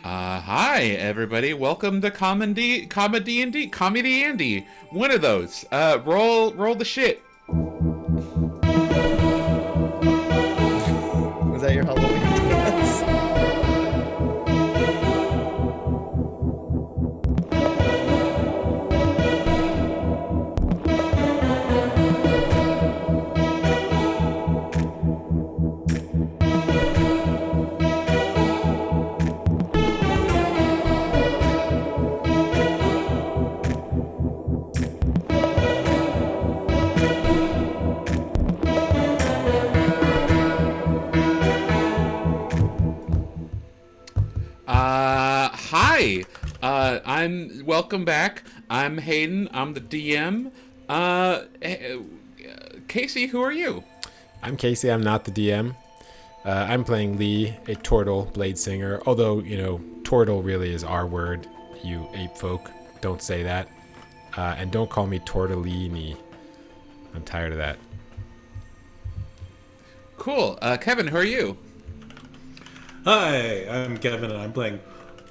Hi everybody. Welcome to ComeDy&D. One of those. Roll the shit. Was that your Halloween dance? Hi. I'm welcome back. I'm Hayden. I'm the DM. Casey, who are you? I'm Casey. I'm not the DM. I'm playing Lee, a Tortle Blade Singer. Although, Tortle really is our word, you ape folk. Don't say that. And don't call me Tortellini. I'm tired of that. Cool. Kevin, who are you? Hi, I'm Kevin, and I'm playing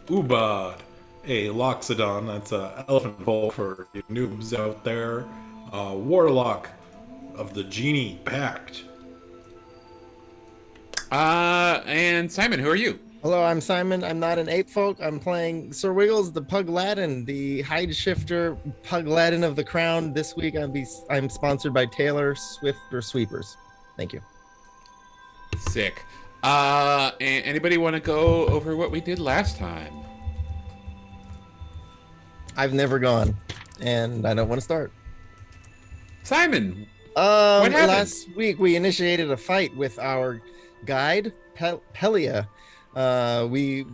Ubad, a Loxodon. That's an elephant folk for you noobs out there. Warlock of the Genie Pact. And Simon, who are you? Hello, I'm Simon. I'm not an ape folk. I'm playing Sir Wiggles, the Pug Latin, the hide shifter Pug Latin of the Crown. This week I'm sponsored by Taylor Swift or Sweepers. Thank you. Sick. Anybody want to go over what we did last time? I've never gone, and I don't want to start. Simon, what happened? Last week we initiated a fight with our guide, Pelia. We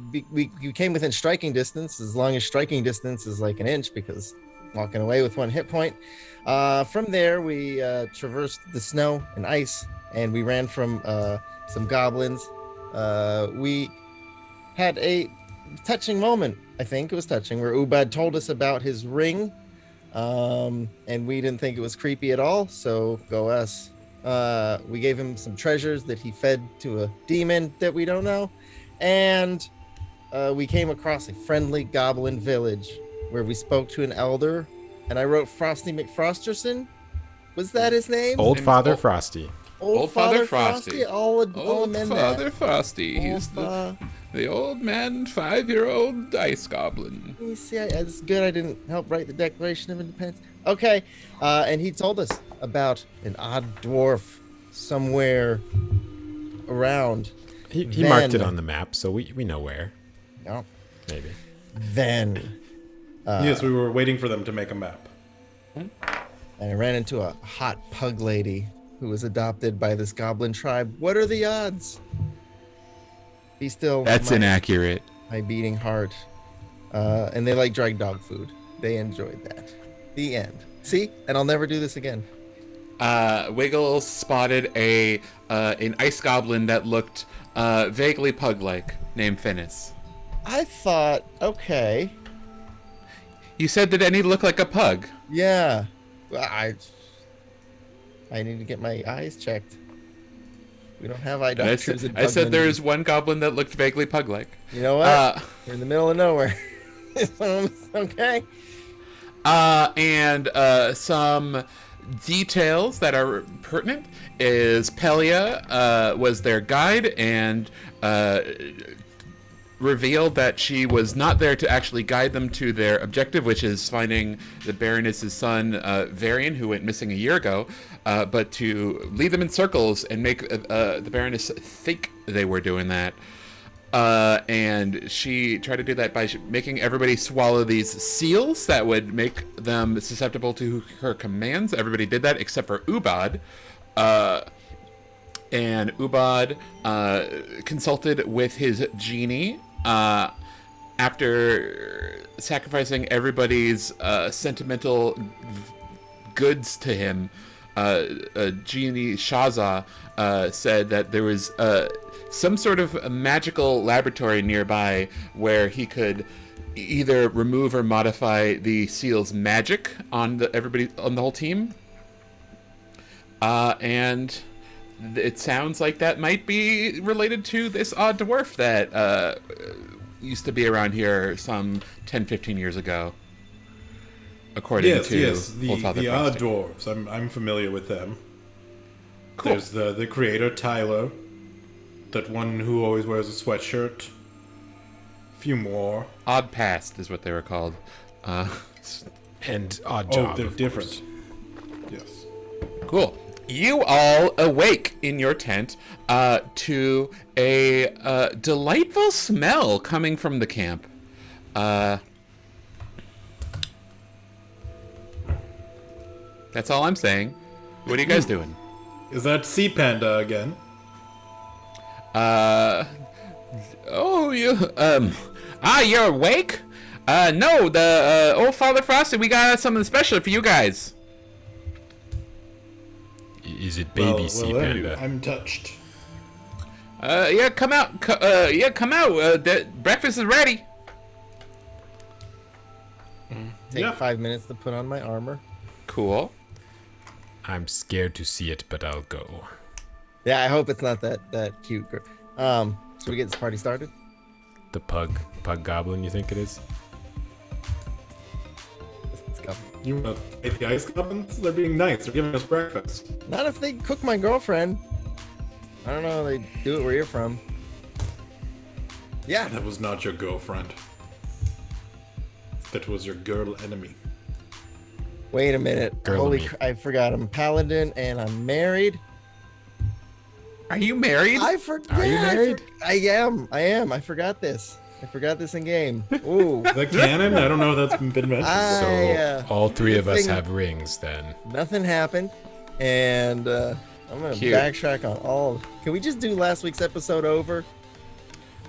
came within striking distance, as long as striking distance is like an inch, because walking away with one hit point. From there, we traversed the snow and ice, and we ran from some goblins. We had a touching moment, I think it was touching, where Ubad told us about his ring, and we didn't think it was creepy at all, so go us. We gave him some treasures that he fed to a demon that we don't know, and we came across a friendly goblin village where we spoke to an elder, and I wrote Frosty McFrosterson. Was that his name? Old Father Frosty. Old Father Frosty. Old Father Frosty. He's the old man, 5-year-old ice goblin. You see, it's good I didn't help write the Declaration of Independence. Okay, and he told us about an odd dwarf somewhere around. He marked it on the map, so we know where. No. Maybe. Then. Yes, we were waiting for them to make a map. And I ran into a hot pug lady who was adopted by this goblin tribe. What are the odds? He's still. That's inaccurate. My beating heart. And they like dry dog food. They enjoyed that. The end. See? And I'll never do this again. Wiggles spotted an ice goblin that looked vaguely pug-like, named Finis. I thought, okay. You said, did any look like a pug? Yeah. I need to get my eyes checked. We don't have eye doctors. I said there's one goblin that looked vaguely pug-like. You know what? We're in the middle of nowhere. Okay. And some details that are pertinent is Pelia was their guide and revealed that she was not there to actually guide them to their objective, which is finding the Baroness's son, Varian, who went missing a year ago, but to lead them in circles and make the Baroness think they were doing that. And she tried to do that by making everybody swallow these seals that would make them susceptible to her commands. Everybody did that except for Ubad. And Ubad consulted with his genie after sacrificing everybody's sentimental goods to him. Genie Shaza said that there was some sort of magical laboratory nearby where he could either remove or modify the seal's magic on the whole team. And it sounds like that might be related to this odd dwarf that used to be around here some 10, 15 years ago. According to Old Father the Frosty. dwarves. I'm familiar with them. Cool. There's the creator Tyler, that one who always wears a sweatshirt. A few more. Odd Past is what they were called. And Odd Job. Oh, they're of different. course. Yes. Cool. You all awake in your tent to a delightful smell coming from the camp. That's all I'm saying. What are you guys doing? Is that Sea Panda again? You're awake? No, the Old Father Frosty, we got something special for you guys. Is it baby Sea Panda? I'm touched. Yeah, come out. Come out. Breakfast is ready. Take Yeah. 5 minutes to put on my armor. Cool. I'm scared to see it, but I'll go. Yeah, I hope it's not that cute. Should we get this party started? The pug goblin, you think it is? Let's go. You want to fight the ice goblins? They're being nice. They're giving us breakfast. Not if they cook my girlfriend. I don't know. They do it where you're from. Yeah. That was not your girlfriend. That was your girl enemy. Wait a minute. Girl Holy, of me. I forgot. I'm paladin and I'm married. Are you married? I forgot. Are you married? I am. I forgot this. I forgot this in game. Ooh. The canon? I don't know if that's been mentioned. So all three of us thing- have rings then. Nothing happened, and I'm gonna Cute. backtrack on all. Can we just do last week's episode over?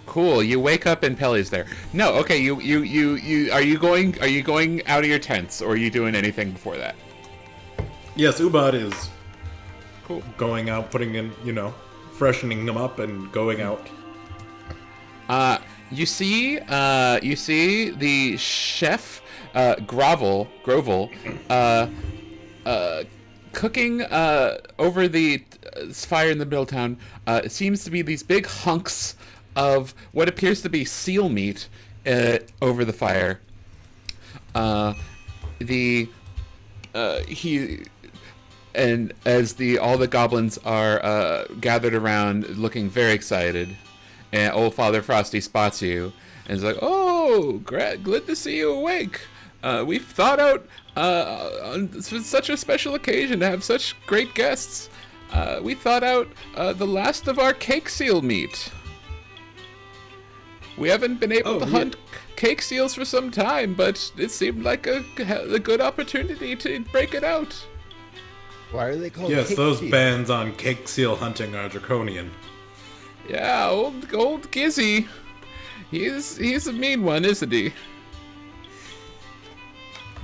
Cool. You wake up and Pelly's there. No. Okay. You. Are you going out of your tents, or are you doing anything before that? Yes, Ubad is Cool. going out, putting in, freshening them up and going out. You see the chef, Grovel, cooking over the fire in the middle of town. It seems to be these big hunks of what appears to be seal meat over the fire. And as all the goblins are gathered around, looking very excited, and Old Father Frosty spots you and is like, "Oh, glad to see you awake. We've thought out on such a special occasion to have such great guests. We thought out the last of our cake seal meat. We haven't been able to hunt cake seals for some time, but it seemed like a good opportunity to break it out." Why are they called? Yes, cake those seals? bans on cake seal hunting are draconian. Yeah, old Gizzy. He's a mean one, isn't he?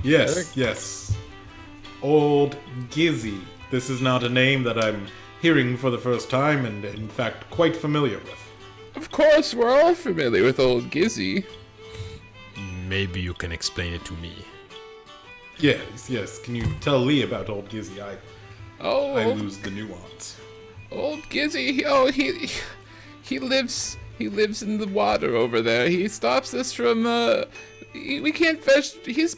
Yes. Old Gizzy. This is not a name that I'm hearing for the first time, and in fact quite familiar with. Of course, we're all familiar with old Gizzy. Maybe you can explain it to me. Yes. Can you tell Lee about old Gizzy? I lose the nuance. Old Gizzy. He lives in the water over there. He stops us from. We can't fish. He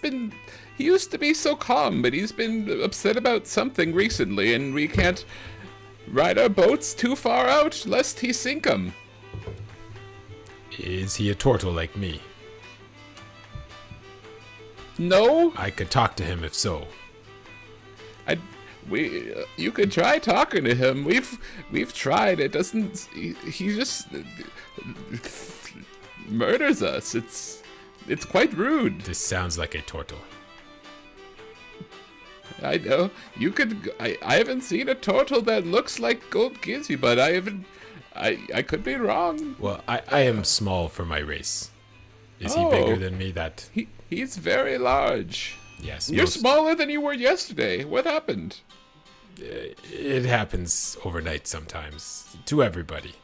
used to be so calm, but he's been upset about something recently, and we can't ride our boats too far out lest he sink 'em. Is he a turtle like me? No, I could talk to him if so. you could try talking to him. We've tried. It doesn't. He just murders us. It's quite rude. This sounds like a turtle. I know. You could. I haven't seen a turtle that looks like old Gizzy, but I haven't. I could be wrong. Well, I am small for my race. Is he Oh. bigger than me? That He's very large. yes. You're most- smaller than you were yesterday. What happened? It happens overnight sometimes to everybody.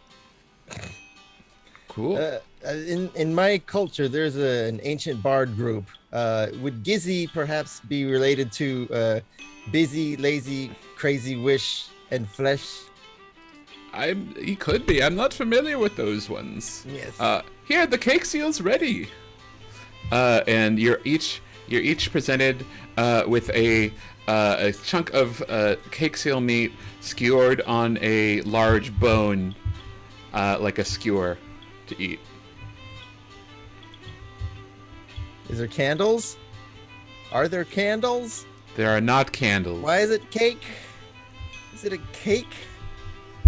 Cool. In my culture, there's an ancient bard group. Would Gizzy perhaps be related to busy, lazy, crazy wish and flesh? He could be. I'm not familiar with those ones. Yes. Here, the cake seal's ready. And you're each presented with a chunk of cake seal meat skewered on a large bone, like a skewer, to eat. Is there candles? Are there candles? There are not candles. Why is it cake? Is it a cake?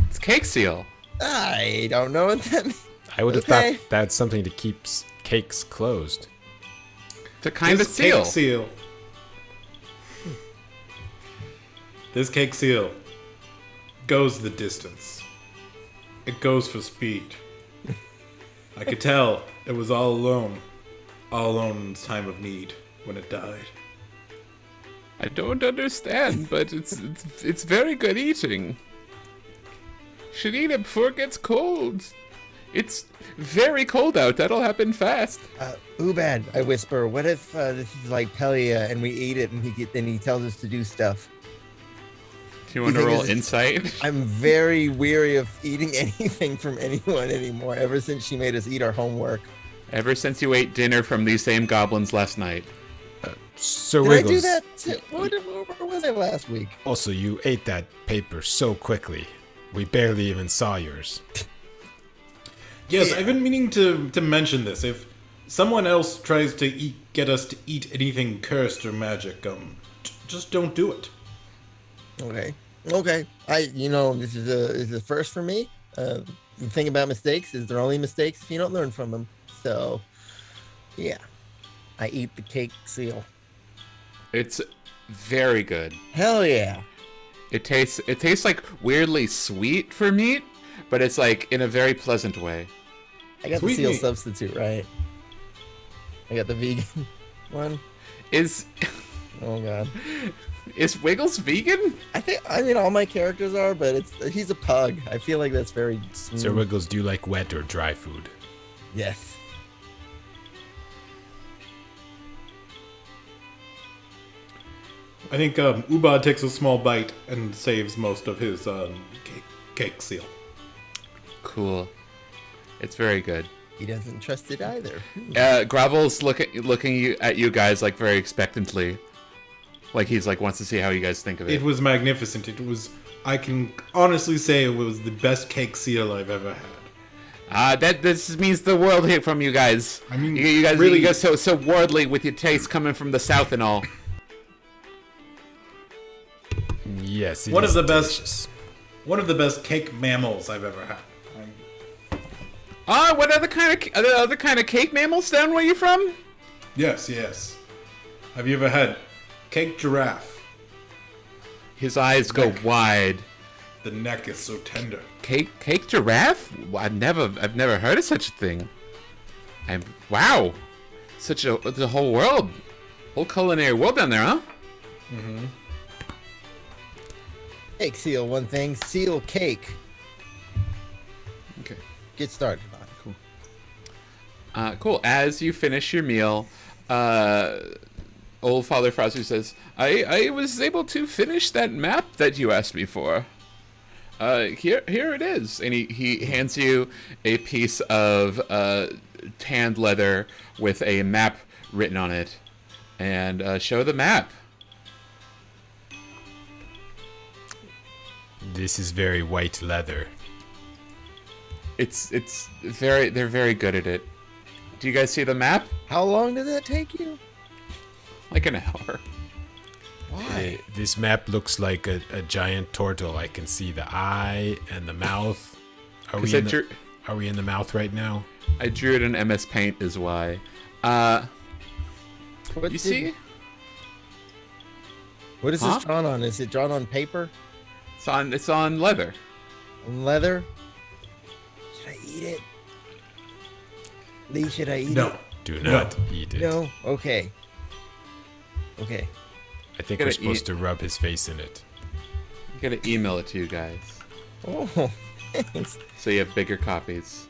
It's cake seal. I don't know what that means. I would have Okay. thought that's something to keep cakes closed. It's a kind of This seal. Cake seal. This cake seal goes the distance. It goes for speed. I could tell it was all alone in its time of need when it died. I don't understand, but it's very good eating. Should eat it before it gets cold. It's very cold out. That'll happen fast. Ubad, I whisper. What if this is like Pelia and we eat it and he tells us to do stuff? Do you want to think roll this is- insight? I'm very weary of eating anything from anyone anymore. Ever since she made us eat our homework. Ever since you ate dinner from these same goblins last night. Sir Did Wiggles. I do that? Where was I last week? Also, you ate that paper so quickly. We barely even saw yours. Yes, I've been meaning to mention this. If someone else tries to get us to eat anything cursed or magic, just don't do it. Okay. This is a first for me. The thing about mistakes is they're only mistakes if you don't learn from them. So, yeah, I eat the cake seal. It's very good. Hell yeah! It tastes like weirdly sweet for meat, but it's like in a very pleasant way. I got Sweet the seal meat. substitute, right? I got the vegan one. Is Oh god. Wiggles vegan? I mean all my characters are, but he's a pug. I feel like that's very Sir Wiggles, do you like wet or dry food? Yes. I think Ubad takes a small bite and saves most of his cake seal. Cool. It's very good. He doesn't trust it either. Gravel's looking at you guys like very expectantly, like he's like wants to see how you guys think of it. It was magnificent. I can honestly say it was the best cake seal I've ever had. This means the world here from you guys. I mean, you guys really- you guys so worldly with your taste coming from the south and all. Yes, it One is of the best- delicious. One of the best cake mammals I've ever had. What other kind of cake mammals down where you from? Yes. Have you ever had cake giraffe? His eyes go wide. The neck is so tender. Cake giraffe? I've never heard of such a thing. Wow, the whole world, whole culinary world down there, huh? Cake seal, one thing. Seal cake. Okay. Get started. Cool. As you finish your meal, old Father Frowsy says, I was able to finish that map that you asked me for. Here it is. And he hands you a piece of tanned leather with a map written on it. And show the map. This is very white leather. They're very good at it. Do you guys see the map? How long did that take you? Like an hour. Why? This map looks like a giant turtle. I can see the eye and the mouth. Are we in the mouth right now? I drew it in MS Paint is why. You see? What is Huh? this drawn on? Is it drawn on paper? It's on leather. On leather? Should I eat it? Lee, should I eat No. it? Do not eat it. No? Okay. I think Gotta we're supposed eat. to rub his face in it. I'm gonna email it to you guys Oh, thanks. so you have bigger copies.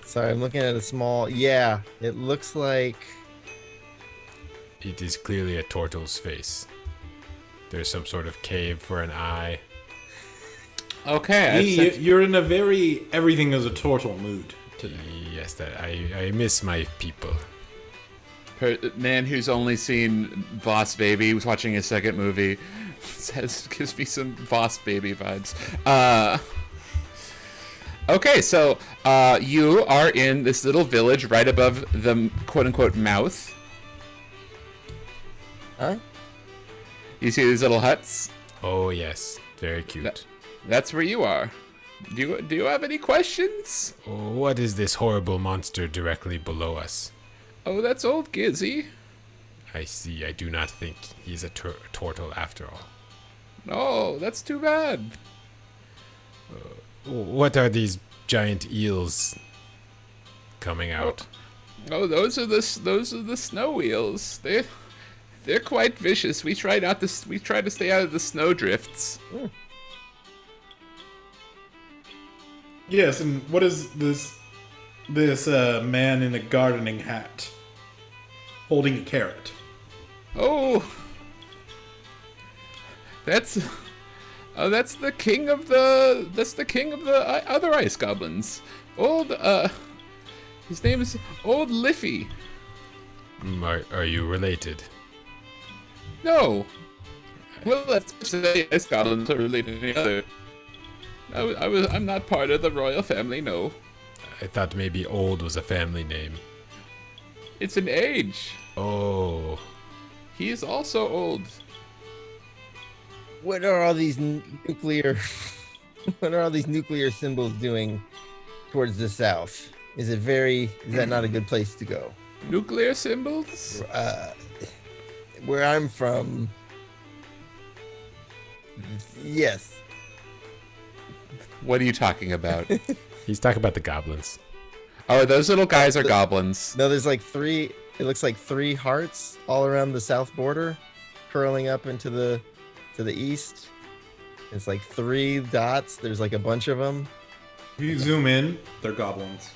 Sorry, I'm looking at a small... Yeah, it looks like... It is clearly a turtle's face. There's some sort of cave for an eye. Okay. You're in a very everything is a turtle mood Yes, that I miss my people. Man who's only seen Boss Baby was watching his second movie. Gives me some Boss Baby vibes. Okay, so you are in this little village right above the quote-unquote mouth. Huh? You see these little huts? Oh yes, very cute. That's where you are. Do you have any questions? Oh, what is this horrible monster directly below us? Oh, that's old Gizzy. I see. I do not think he's a turtle after all. No, that's too bad. What are these giant eels coming out? Oh, those are the snow eels. They're quite vicious. We try to stay out of the snow drifts. Yes, and what is this man in a gardening hat holding a carrot? Oh, that's the king of the other ice goblins. His name is Old Liffy. Are you related? No. Well, let's say ice goblins are related to the other. I'm not part of the royal family, no. I thought maybe old was a family name. It's an age. Oh. He is also old. What are all these nuclear what are all these nuclear symbols doing towards the south? Is that not a good place to go? Nuclear symbols? Where I'm from, yes. What are you talking about? He's talking about the goblins. Oh, those little guys are goblins. No, there's like three. It looks like three hearts all around the south border, curling up into the east. It's like three dots. There's like a bunch of them. If you zoom in, they're goblins.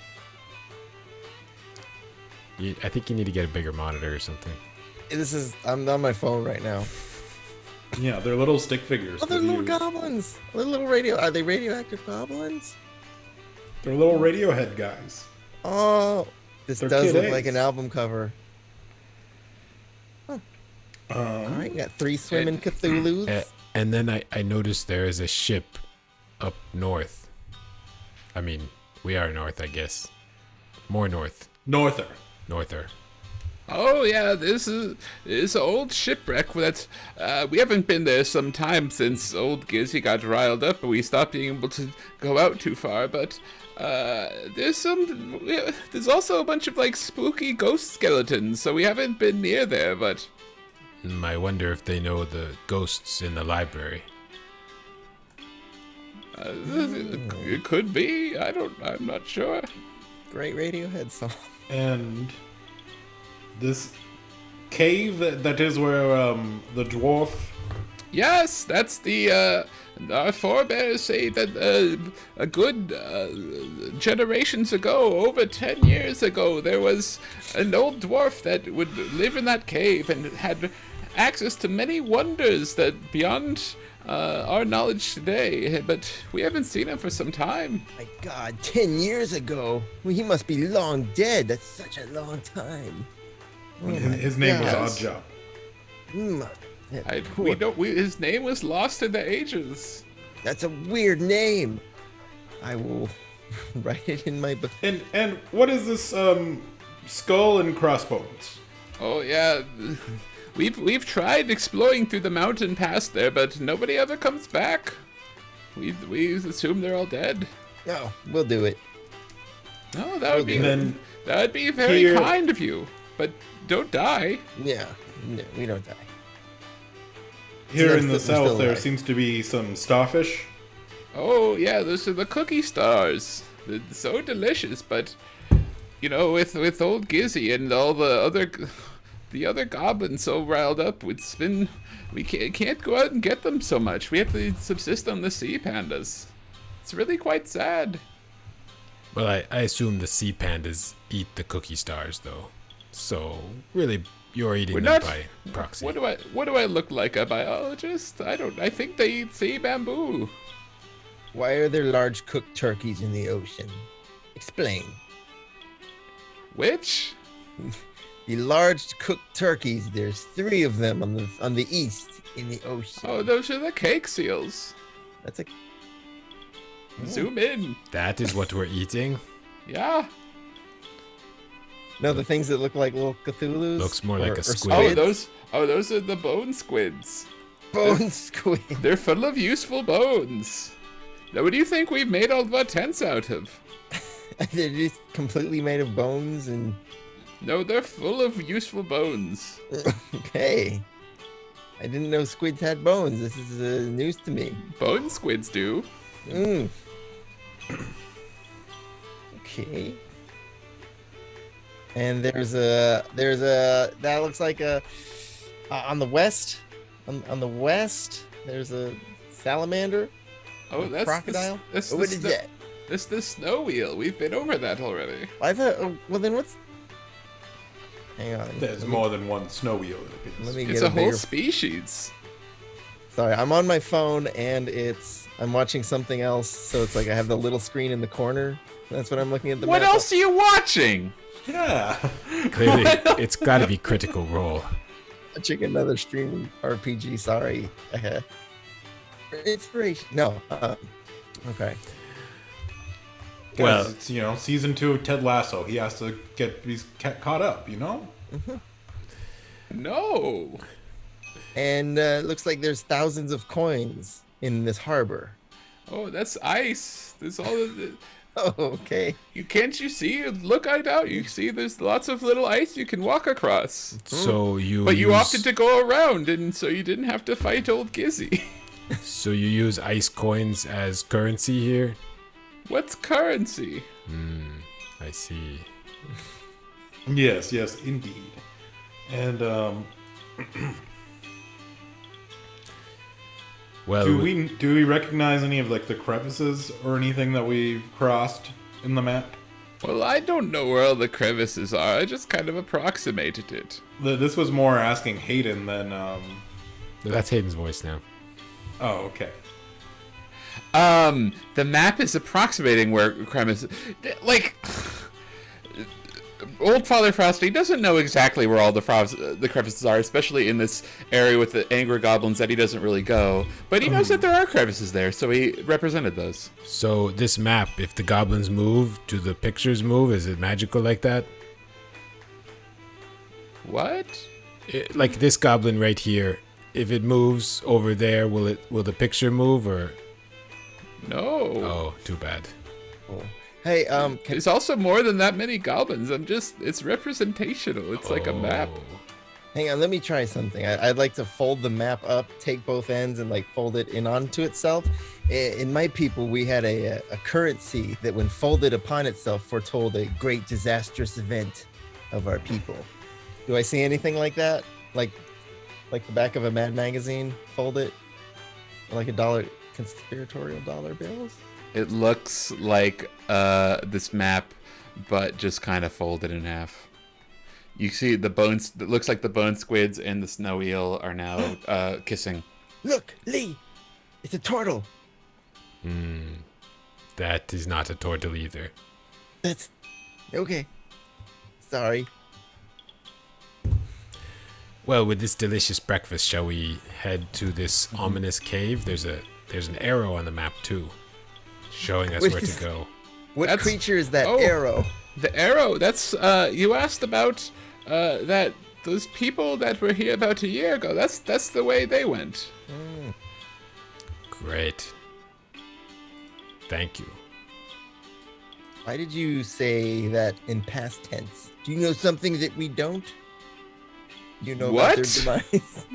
I think you need to get a bigger monitor or something. I'm on my phone right now. Yeah, they're little stick figures. Oh, they're little goblins. They're little Are they radioactive goblins? They're little Radiohead guys. Oh, this They're does Kid look A's. like an album cover. All right, got three swimming Cthulhus. And then I noticed there is a ship up north. I mean, we are north, I guess. More north. Norther. Norther. Oh yeah, this is an old shipwreck. We haven't been there some time since old Gizzy got riled up and we stopped being able to go out too far. But there's also a bunch of like spooky ghost skeletons, so we haven't been near there. But I wonder if they know the ghosts in the library. it could be. I'm not sure. Great Radiohead song. And this cave that is where the dwarf. Yes, that's our forebears say that a good generations ago, over 10 years ago, there was an old dwarf that would live in that cave and had access to many wonders that beyond our knowledge today, but we haven't seen him for some time. My God, 10 years ago. Well, he must be long dead. That's such a long time. His name was gosh. Oddjob. His name was lost in the ages. That's a weird name. I will write it in my book. And what is this skull and crossbones? Oh yeah, we've tried exploring through the mountain past there, but nobody ever comes back. We assume they're all dead. No, we'll do it. No, that would be very here- kind of you, but don't die. Yeah, no, we don't die. Here Yeah, in the we're still south, there alive. seems to be some starfish. Oh yeah, those are the cookie stars. They're so delicious, but with old Gizzy and all the other goblins so riled up, we can't go out and get them so much. We have to subsist on the sea pandas. It's really quite sad. Well, I assume the sea pandas eat the cookie stars, though. So, really, you're eating We're them not- by proxy. What do I look like, a biologist? I think they eat sea bamboo. Why are there large cooked turkeys in the ocean? Explain. Which? The large cooked turkeys. There's 3 of them on the east in the ocean. Oh, those are the cake seals. That's a. Zoom in. That is what we're eating. Yeah. No, the things that look like little Cthulhu's. Looks more like a squid. Oh, those are the bone squids. Bone squid. They're full of useful bones. Now, what do you think we've made all of our tents out of? They're just completely made of bones and. No, they're full of useful bones. Okay. I didn't know squids had bones. This is news to me. Bone squids do. Okay. And there's a that looks like a on the west on the west there's a salamander. Oh, that's crocodile. That's What is that? That's the snow wheel. We've been over that already. I thought. Well, then what's? Hang on. There's more than one snow wheel, it appears. Let me It's get a whole bigger. species. Sorry, I'm on my phone and I'm watching something else, so it's like I have the little screen in the corner. That's what I'm looking at. What map. else are you watching? Yeah. Clearly, it's got to be Critical Role. Watching another streaming RPG. Sorry. Inspiration. No. Okay. Well, it's, season 2 of Ted Lasso. He has to be caught up, No. And it looks like there's thousands of coins in this harbor. Oh, that's ice. There's all of the... Oh, okay. Can't you see? Look out. You see there's lots of little ice you can walk across. So you But you opted to go around, and so you didn't have to fight old Gizzy. So you use ice coins as currency here? What's currency? I see. Yes, indeed. And Well, do we recognize any of like the crevices or anything that we've crossed in the map? Well, I don't know where all the crevices are. I just kind of approximated it. This was more asking Hayden than that's Hayden's voice now. Oh, okay. The map is approximating where crevices... Like... Old Father Frosty doesn't know exactly where all the crevices are, especially in this area with the angry goblins that he doesn't really go. But he knows that there are crevices there, so he represented those. So this map, if the goblins move, do the pictures move? Is it magical like that? What? Like this goblin right here, if it moves over there, will the picture move or? No. Oh, too bad. Cool. Hey, There's also more than that many goblins. It's representational. It's like a map. hang on. Let me try something. I'd like to fold the map up, take both ends, and like fold it in onto itself. In my people, we had a currency that, when folded upon itself, foretold a great disastrous event of our people. Do I see anything like that? Like the back of a Mad magazine, fold it, like a dollar, conspiratorial dollar bills. It looks like this map, but just kind of folded in half. You see the bones. It looks like the bone squids and the snow eel are now kissing. Look, Lee, it's a turtle. That is not a turtle either. That's okay. Sorry. Well, with this delicious breakfast, shall we head to this ominous cave? There's an arrow on the map too, showing us where to go. What That's- creature is that oh. arrow? The arrow. That's you asked about that those people that were here about a year ago. That's the way they went. Great. Thank you. Why did you say that in past tense? Do you know something that we don't? You know about their What? demise?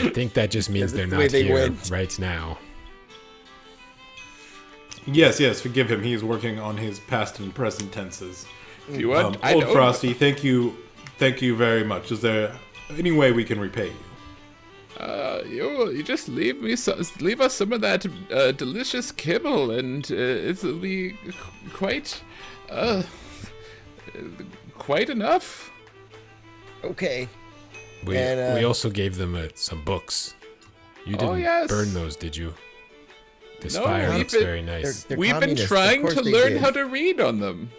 I think that just means they're That's the way not they here went. right now. Yes, forgive him. He is working on his past and present tenses. Do you want? I Old know- Frosty, thank you very much. Is there any way we can repay you? You just leave us some of that delicious kibble, and it'll be quite enough. Okay. We And, we also gave them some books. You Oh, didn't yes. burn those, did you? This No, fire we've looks been- very nice. They're We've been communists. Of trying course to they learn did. how to read on them.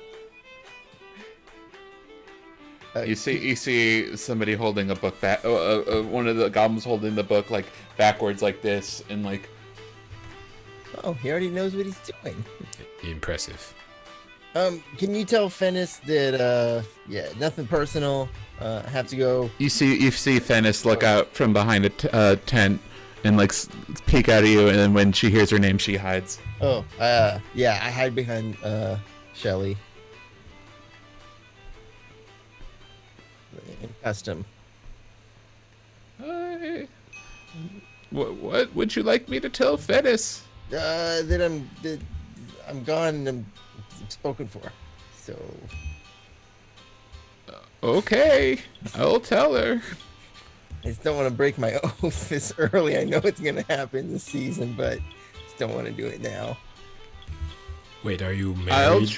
You see somebody holding a book back. One of the goblins holding the book like backwards, like this, and like. Oh, he already knows what he's doing. Impressive. Can you tell Fennis that nothing personal. I have to go. You see Fennis look out from behind a tent and like peek out at you, and then when she hears her name, she hides. Oh, I hide behind Shelly. In custom. What would you like me to tell Fennis? That I'm gone and I'm spoken for. So. Okay, I'll tell her. I just don't want to break my oath this early. I know it's gonna happen this season, but just don't want to do it now. Wait, are you married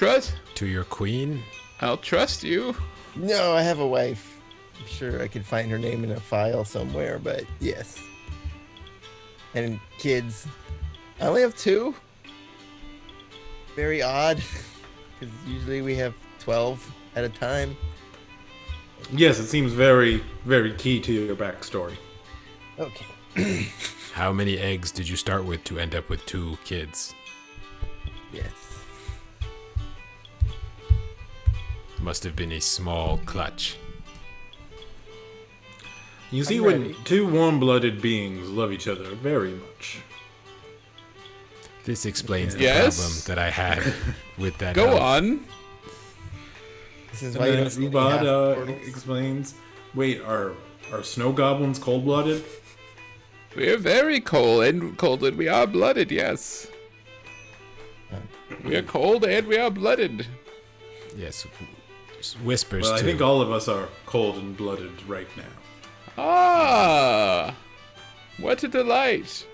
to your queen? I'll trust you. No, I have a wife. I'm sure I could find her name in a file somewhere, but yes. And kids. I only have 2. Very odd, because usually we have 12 at a time. Yes, it seems very, very key to your backstory. Okay. How many eggs did you start with to end up with 2 kids? Yes. Must have been a small clutch. You see, I'm when ready. 2 warm-blooded beings love each other very much. This explains the Yes? problem that I had with that. Go elf. on. This is And why you then don't see any Ubad half-portals. explains, wait, are snow goblins cold-blooded? We're very cold-blooded. We are blooded, yes. We are cold and we are blooded. Yes. Whispers Well, I too. think all of us are cold and blooded right now. Ah, what a delight.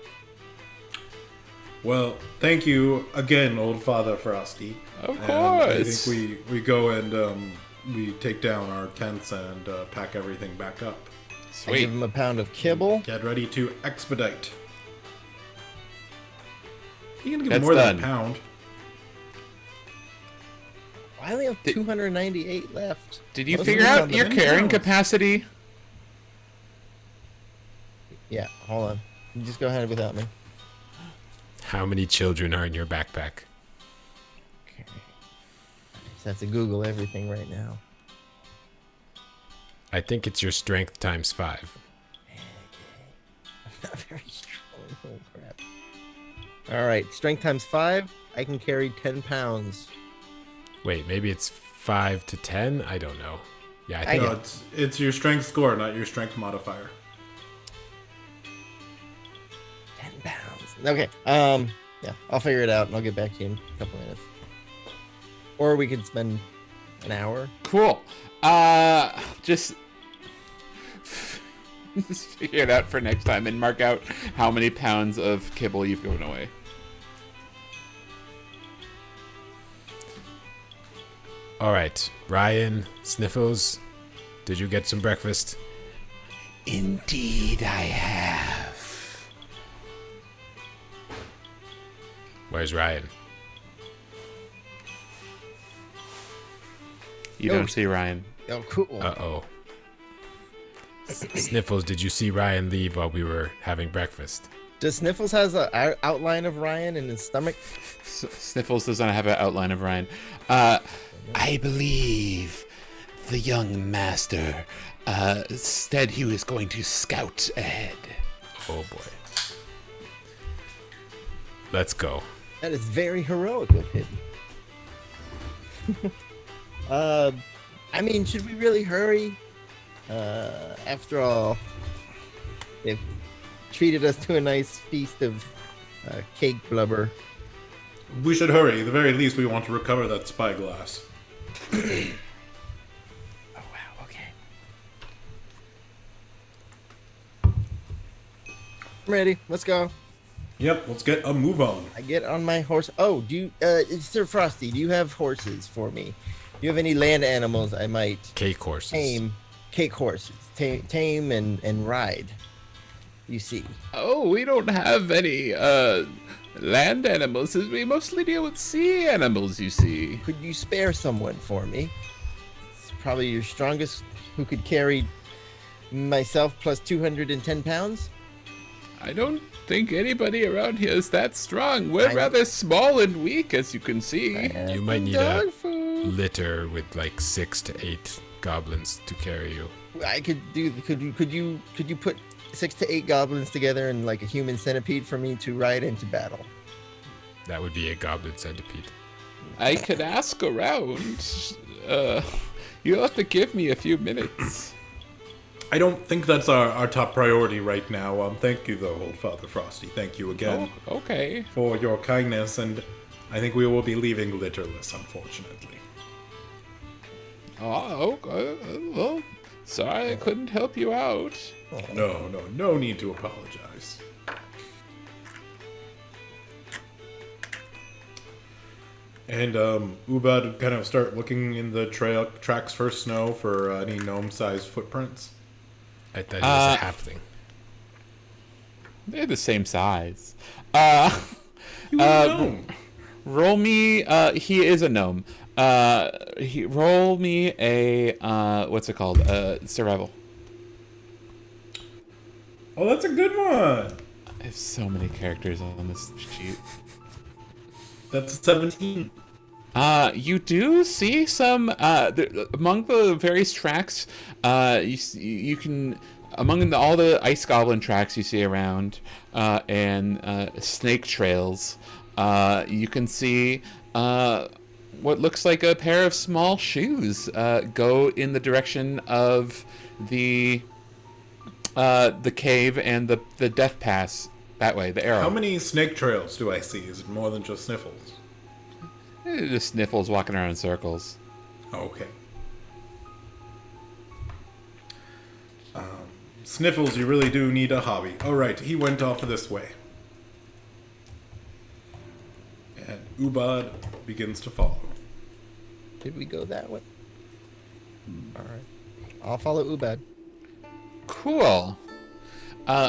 Well, thank you again, Old Father Frosty. Of And I course. think we go and we take down our tents and pack everything back up. I give Sweet. him a pound of kibble. Get ready to expedite. You can give That's more than done. a pound. I only have 298 left. Did you What was figure it out on the your menu? carrying capacity? Yeah, hold on. You just go ahead without me. How many children are in your backpack? Okay. I just have to Google everything right now. I think it's your strength times 5. I'm not very strong. Oh, crap. All right, strength times 5. I can carry 10 pounds. Wait, maybe it's 5 to 10? I don't know. Yeah, I think No, it's your strength score, not your strength modifier. 10 pounds. Okay. Yeah, I'll figure it out and I'll get back to you in a couple minutes. Or we could spend an hour. Cool. Just figure it out for next time and mark out how many pounds of kibble you've given away. All right, Ryan, Sniffles, did you get some breakfast? Indeed, I have. Where's Ryan? You don't see Ryan. Oh, cool. Uh-oh. Sniffles, did you see Ryan leave while we were having breakfast? Does Sniffles has an outline of Ryan in his stomach? Sniffles does not have an outline of Ryan. I believe the young master said he was going to scout ahead. Oh boy. Let's go. That is very heroic of him. I mean, should we really hurry? After all, they've treated us to a nice feast of cake blubber. We should hurry. At the very least, we want to recover that spyglass. Oh, wow, okay. I'm ready. Let's go. Yep, let's get a move on. I get on my horse. Oh, Sir Frosty, do you have horses for me? Do you have any land animals I might Cake horses. tame? Cake horses. Tame and ride. You see. Oh, we don't have any land animals. We mostly deal with sea animals, you see. Could you spare someone for me? It's probably your strongest who could carry myself plus 210 pounds? I don't think anybody around here is that strong. We're rather small and weak, as you can see. You might need a Dog food. litter with like 6 to 8 goblins to carry you. I could do. Could you put 6 to 8 goblins together in like a human centipede for me to ride into battle? That would be a goblin centipede. I could ask around. You'll have to give me a few minutes. I don't think that's our top priority right now. Thank you, though, Old Father Frosty. Thank you again Oh, okay. for your kindness, and I think we will be leaving litterless, unfortunately. Oh, well, sorry I couldn't help you out. No need to apologize. And Ubad kind of start looking in the tracks for snow for any gnome-sized footprints. I thought it was a halfling. They're the same size. You are a gnome. Roll me. He is a gnome. Roll me a what's it called? Survival. Oh, that's a good one. I have so many characters on this sheet. That's a 17. You do see some among the various tracks. You can all the ice goblin tracks you see around, and snake trails. You can see what looks like a pair of small shoes go in the direction of the cave and the death pass that way. The arrow. How many snake trails do I see? Is it more than just Sniffles? Just Sniffles walking around in circles. Okay. Sniffles, you really do need a hobby. All right, he went off this way. And Ubad begins to follow. Did we go that way? All right. I'll follow Ubad. Cool.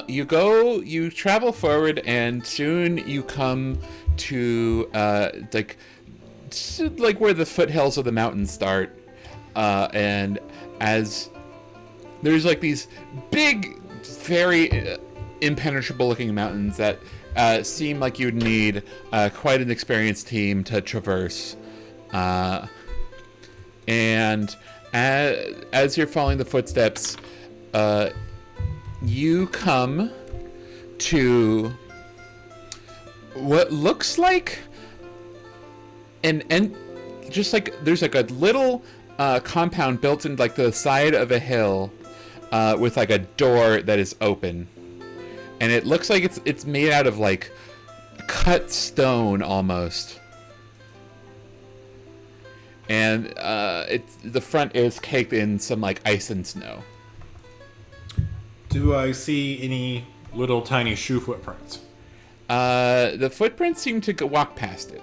You travel forward, and soon you come to like where the foothills of the mountains start, and as there's like these big, very impenetrable looking mountains that seem like you'd need quite an experienced team to traverse, and as you're following the footsteps, you come to what looks like just like there's like a little compound built in like the side of a hill, with like a door that is open, and it looks like it's made out of like cut stone almost, and the front is caked in some like ice and snow. Do I see any little tiny shoe footprints? The footprints seem to walk past it.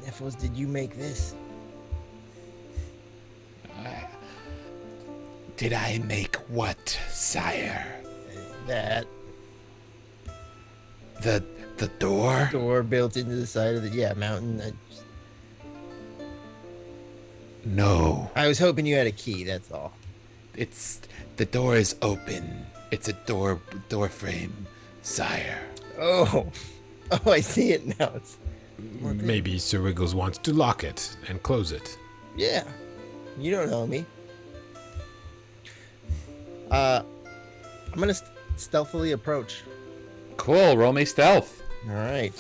Sniffles, did you make this? Did I make what, sire? That The door? door built into the side of the mountain. No. I was hoping you had a key. That's all. The door is open. It's a door frame, sire. Oh, I see it now. It's Maybe Sir Wiggles wants to lock it and close it. yeah. You don't know me. I'm gonna stealthily approach. Cool. Roll me stealth. All right.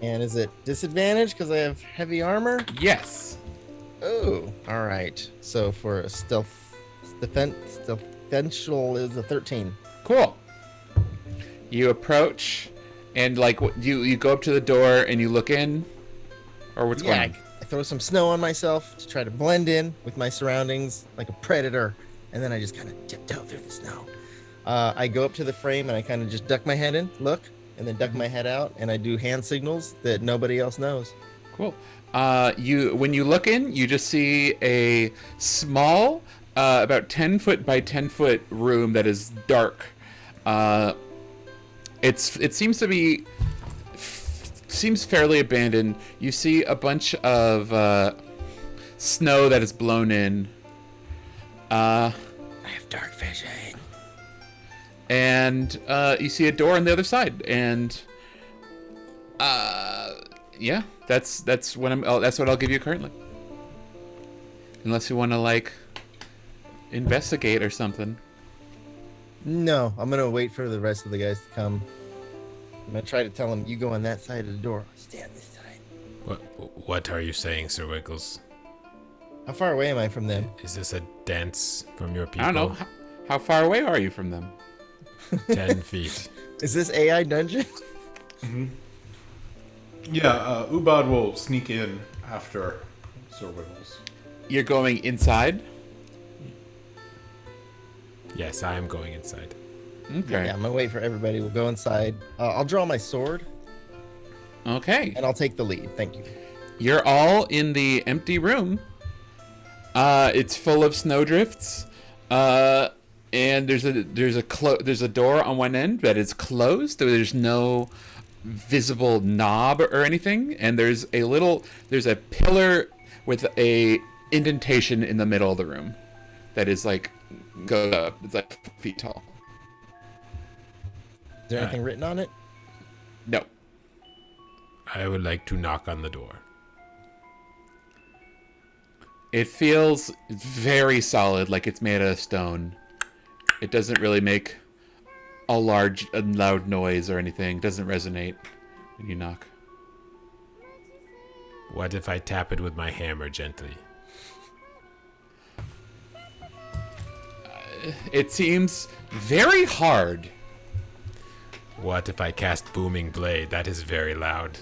And is it disadvantage because I have heavy armor? Yes. Oh, all right. So for a stealthential is a 13. Cool. You approach, and like you go up to the door and you look in, or what's going on? I throw some snow on myself to try to blend in with my surroundings like a predator, and then I just kind of tiptoe through the snow. I go up to the frame and I kind of just duck my head in, look, and then duck my head out, and I do hand signals that nobody else knows. Cool. When you look in, you just see a small, about 10 foot by 10 foot room that is dark. It seems to be seems fairly abandoned. You see a bunch of snow that is blown in. I have dark vision. And you see a door on the other side, and yeah, that's what I'll give you currently. Unless you want to like investigate or something. No, I'm gonna wait for the rest of the guys to come. I'm gonna try to tell them you go on that side of the door. Stay on this side. What are you saying, Sir Wiggles? How far away am I from them? Is this a dance from your people? I don't know. How far away are you from them? 10 feet. Is this AI dungeon? Yeah, Ubad will sneak in after Sir Wiggles. You're going inside? Yes, I am going inside. Okay. Yeah, I'm gonna wait for everybody. We'll go inside. I'll draw my sword Okay. and I'll take the lead. Thank you. You're all in the empty room. It's full of snowdrifts. And there's a door on one end that is closed. There's no visible knob or anything, and there's a pillar with a indentation in the middle of the room that is like goes up. It's like 4 feet tall. Is there anything written on it? No. I would like to knock on the door. It feels very solid, like it's made out of stone. It doesn't really make a loud noise or anything. It doesn't resonate when you knock. What if I tap it with my hammer gently? It seems very hard. What if I cast Booming Blade? That is very loud.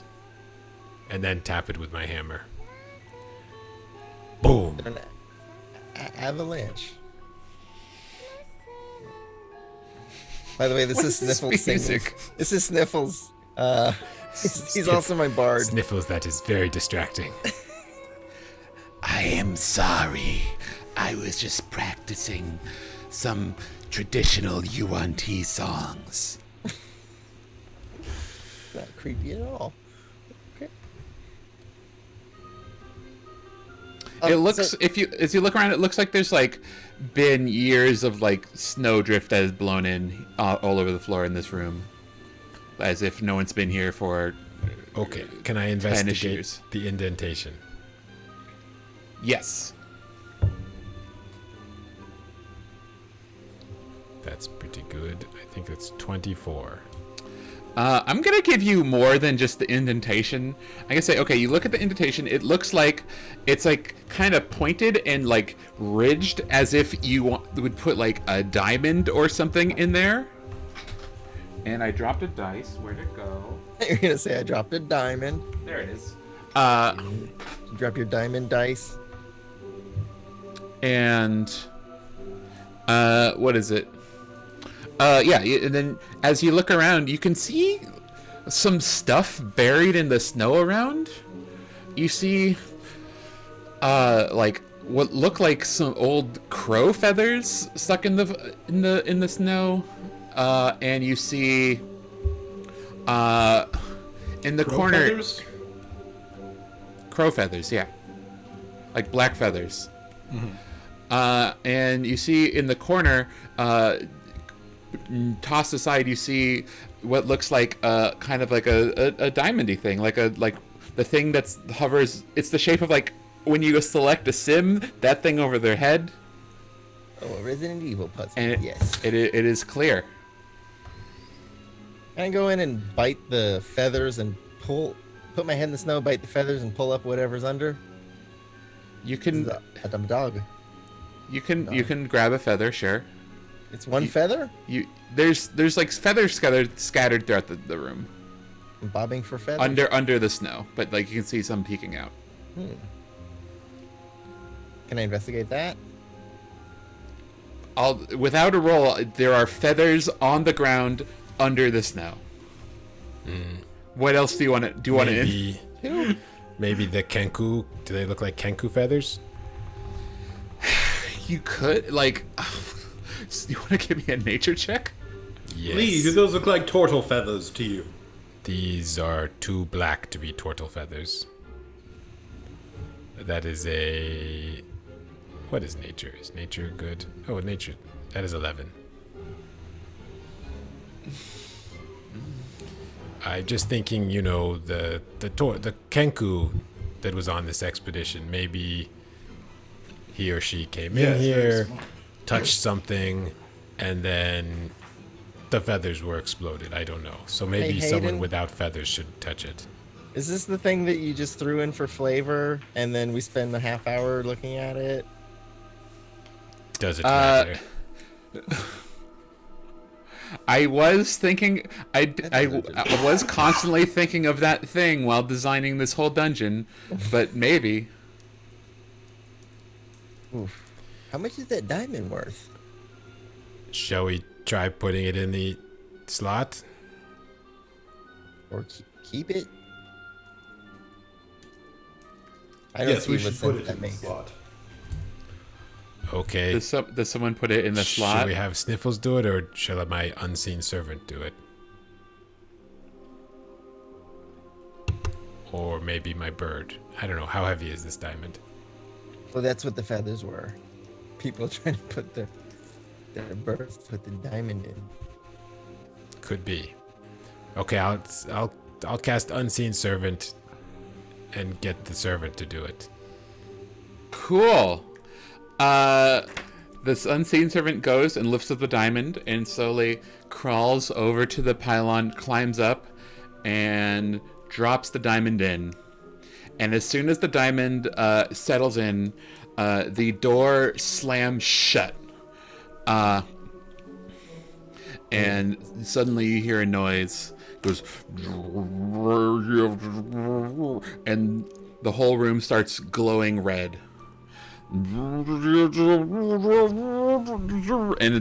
And then tap it with my hammer. Boom. An avalanche. By the way, this is Sniffles singing. music? This is Sniffles. He's also my bard. Sniffles, that is very distracting. I am sorry. I was just practicing some traditional Yuan-Ti songs. Not creepy at all. Okay. It looks, as you look around, it looks like there's like been years of like snowdrift that has blown in all over the floor in this room, as if no one's been here for. Okay, can I investigate years. the indentation? Yes. That's pretty good. I think it's 24. I'm gonna give you more than just the indentation. I'm gonna say, okay, you look at the indentation. It looks like it's like kind of pointed and like ridged, as if you would put like a diamond or something in there. And I dropped a dice. Where'd it go? You're gonna say I dropped a diamond. There it is. You drop your diamond dice. And what is it? Yeah, and then as you look around, you can see some stuff buried in the snow around. You see like what look like some old crow feathers stuck in the snow. And you see in the corner Feathers? crow feathers, yeah. Like black feathers. Mm-hmm. And you see in the corner tossed aside, you see what looks like kind of like a diamondy thing, like the thing that's hovers. It's the shape of like when you select a sim, that thing over their head. Oh, a Resident Evil puzzle. And yes. It is clear. Can I go in and bite the feathers and put my head in the snow, bite the feathers, and pull up whatever's under? You can A dumb dog. you can grab a feather, sure. It's one feather? There's like feathers scattered throughout the room. I'm bobbing for feathers. Under the snow, but like you can see some peeking out. Can I investigate that? Without a roll, there are feathers on the ground under the snow. What else do you want to do? Maybe the kenku. Do they look like kenku feathers? You could like. You want to give me a nature check? Yes. Lee, do those look like turtle feathers to you? These are too black to be turtle feathers. That is a... What is nature? Is nature good? Oh, nature. That is 11. I'm just thinking, the Kenku that was on this expedition, maybe he or she came in here, touched something, and then the feathers were exploded. I don't know. So maybe someone without feathers should touch it. Is this the thing that you just threw in for flavor, and then we spend a half hour looking at it? Does it matter? I was thinking, I was constantly thinking of that thing while designing this whole dungeon, but maybe. Oof. How much is that diamond worth? Shall we try putting it in the slot? Or keep it? I Yes, see we what should sense put it that in the makes. slot. Okay. Does someone put it in the slot? Should we have Sniffles do it, or shall my unseen servant do it? Or maybe my bird. I don't know. How heavy is this diamond? Well, that's what the feathers were. People trying to put their birds put the diamond in. Could be. Okay, I'll cast unseen servant and get the servant to do it. Cool. This unseen servant goes and lifts up the diamond and slowly crawls over to the pylon, climbs up, and drops the diamond in. And as soon as the diamond settles in, the door slams shut. And suddenly you hear a noise. It goes, and the whole room starts glowing red. And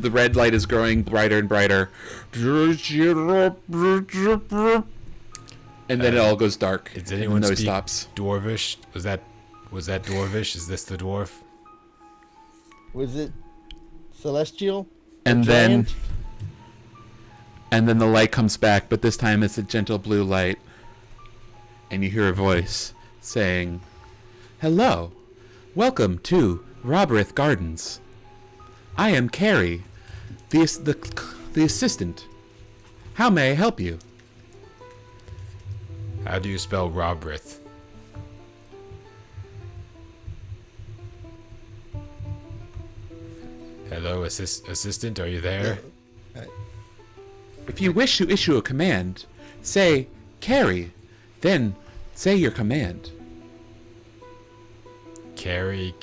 the red light is growing brighter and brighter. And then it all goes dark. Does and anyone the noise speak stops. Dwarvish? Was that Dwarvish? Is this the dwarf? Was it celestial? And Giant? then the light comes back, but this time it's a gentle blue light. And you hear a voice saying, "Hello. Welcome to Roberith Gardens. I am Carrie, the assistant. How may I help you?" How do you spell Robrith? Hello, assistant, are you there? If you wish to issue a command, say Carrie, then say your command. Carrie.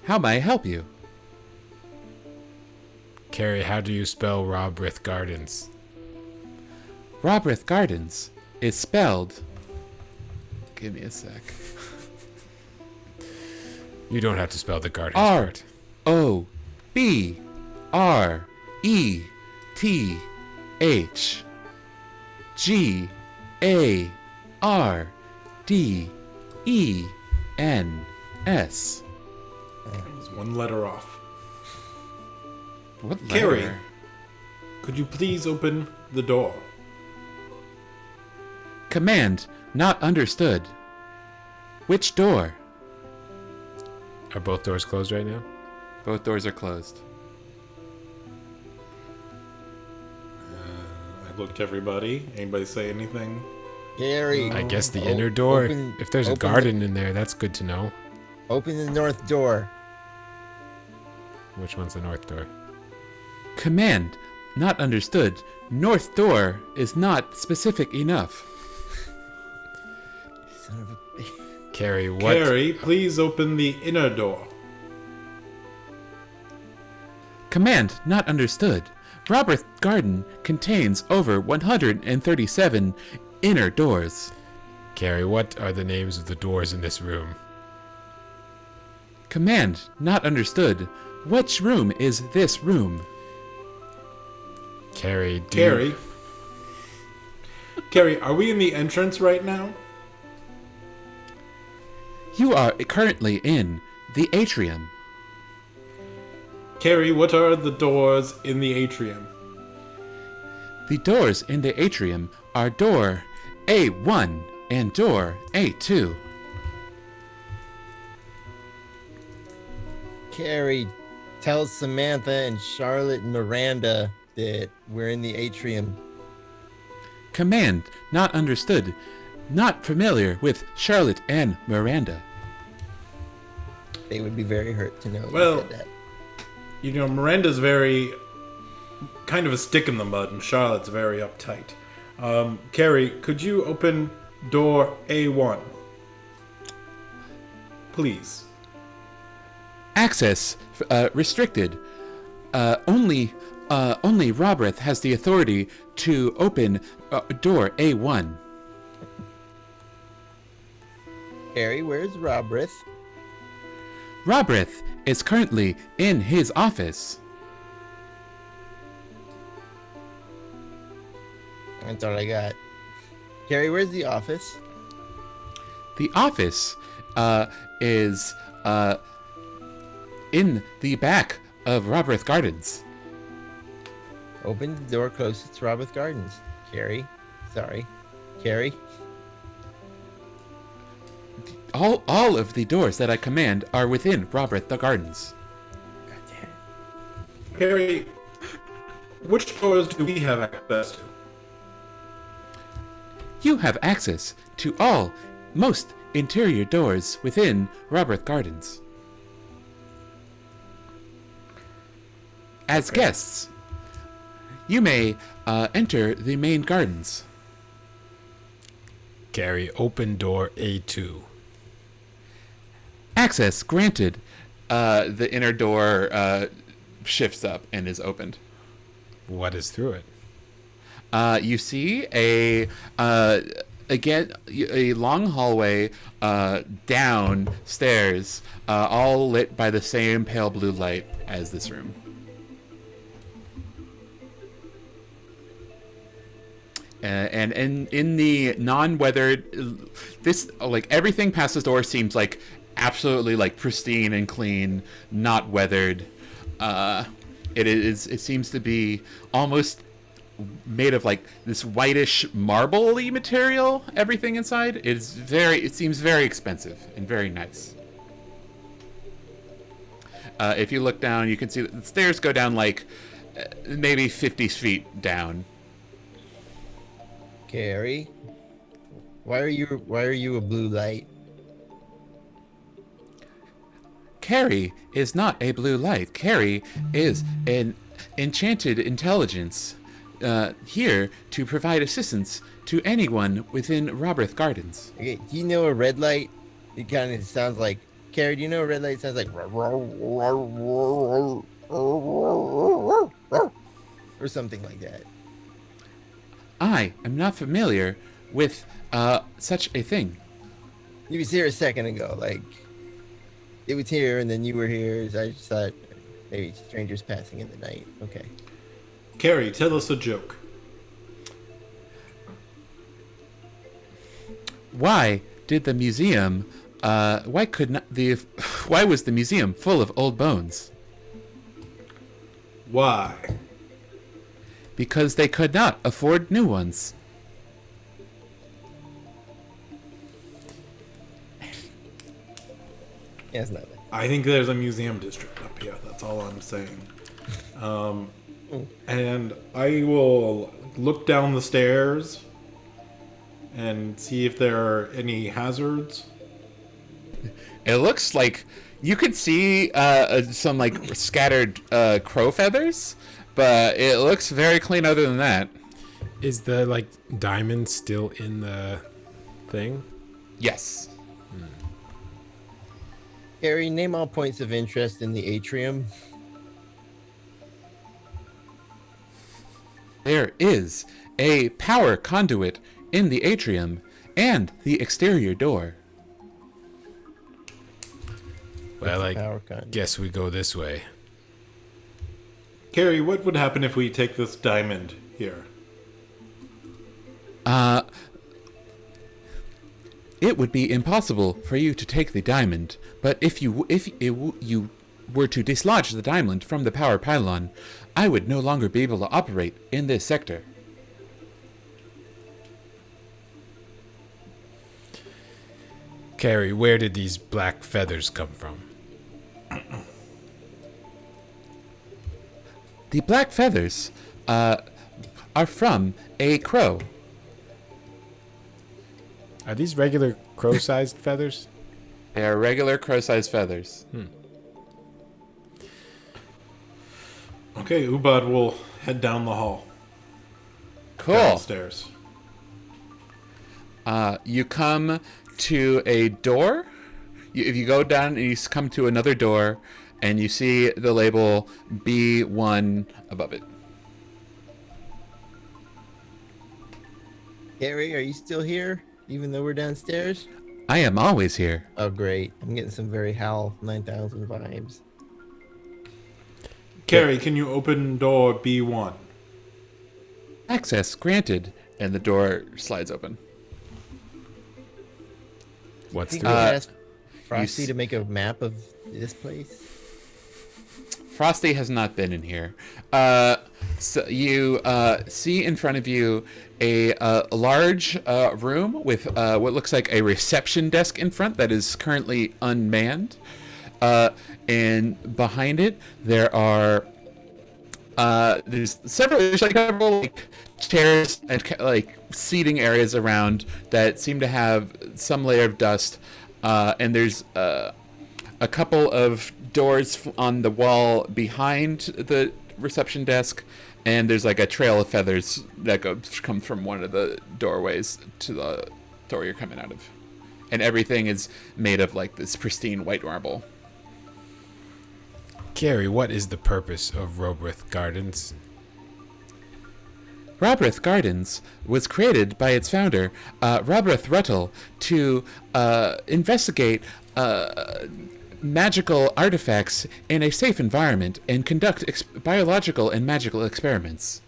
How may I help you? Carrie, how do you spell Robrith Gardens? Roberith Gardens is spelled... Give me a sec. You don't have to spell the gardens part. RobrethGardens. There's one letter off. What letter? Carrie, could you please open the door? Command not understood. Which door? Are both doors closed right now? Both doors are closed. I looked at everybody. Anybody say anything? Gary. I guess the inner door. open- If there's a open garden in there, that's good to know. Open the north door. Which one's the north door? Command not understood. North door is not specific enough. Son of a... Carrie, what? Carrie, please open the inner door. Command not understood. Roberth Garden contains over 137 inner doors. Carrie, what are the names of the doors in this room? Command not understood. Which room is this room? Carrie, Carrie, are we in the entrance right now? You are currently in the atrium. Carrie, what are the doors in the atrium? The doors in the atrium are door A1 and door A2. Carrie tells Samantha and Charlotte and Miranda that we're in the atrium. Command not understood. Not familiar with Charlotte and Miranda. They would be very hurt to know Well- you said that. You know, Miranda's very kind of a stick in the mud, and Charlotte's very uptight. Carrie, could you open door A1? Please. Access restricted. Only Robreth has the authority to open door A1. Carrie, where's Robreth? Robreth is currently in his office. That's all I got. Carrie, where's the office? The office is in the back of Robreth Gardens. Open the door closest to Robreth Gardens. Carrie, sorry. Carrie, All of the doors that I command are within Robreth the Gardens. God damn it. Carrie, which doors do we have access to? You have access to all most interior doors within Robreth Gardens. As guests, you may enter the main gardens. Carrie, open door A2. Access granted. The inner door shifts up and is opened. What is through it? You see a long hallway downstairs, all lit by the same pale blue light as this room. And in the non-weathered, this like everything past this door seems like absolutely like pristine and clean, not weathered. It seems to be almost made of like this whitish marble-y material. Everything inside it seems very expensive and very nice. If you look down, you can see that the stairs go down like maybe 50 feet down. Carrie, why are you a blue light? Carrie is not a blue light. Carrie is an enchanted intelligence here to provide assistance to anyone within Robreth Gardens. Okay, do you know a red light? It kind of sounds like Carrie. Do you know a red light sounds like or something like that? I am not familiar with such a thing. You was here a second ago, like it was here and then you were here. So I just thought maybe strangers passing in the night. Okay. Carrie, tell us a joke. Why did the museum? Why was the museum full of old bones? Why? Because they could not afford new ones. Yeah, it's not bad. I think there's a museum district up here. That's all I'm saying. And I will look down the stairs and see if there are any hazards. It looks like you could see some like scattered crow feathers, but it looks very clean other than that. Is the like diamond still in the thing? Yes. Carrie, name all points of interest in the atrium. There is a power conduit in the atrium and the exterior door. Well, I Power conduit. guess we go this way. Carrie, what would happen if we take this diamond here? It would be impossible for you to take the diamond, but if you were to dislodge the diamond from the power pylon, I would no longer be able to operate in this sector. Carrie, where did these black feathers come from? The black feathers are from a crow. Are these regular crow-sized feathers? They are regular crow-sized feathers. Okay, Ubad will head down the hall. Cool. Downstairs. You come to a door. If you go down and you come to another door, and you see the label B1 above it. Gary, are you still here? Even though we're downstairs? I am always here. Oh, great. I'm getting some very HAL 9000 vibes. Carrie, can you open door B1? Access granted. And the door slides open. What's Think the... we ask Frosty s- to make a map of this place? Frosty has not been in here. So you see in front of you a large room with what looks like a reception desk in front that is currently unmanned. And behind it, there are there's several chairs and like seating areas around that seem to have some layer of dust. And there's a couple of doors on the wall behind the reception desk, and there's like a trail of feathers that come from one of the doorways to the door you're coming out of. And everything is made of like this pristine white marble. Carrie, what is the purpose of Robrith Gardens? Robrith Gardens was created by its founder, Robrith Ruttle, to investigate magical artifacts in a safe environment and conduct biological and magical experiments.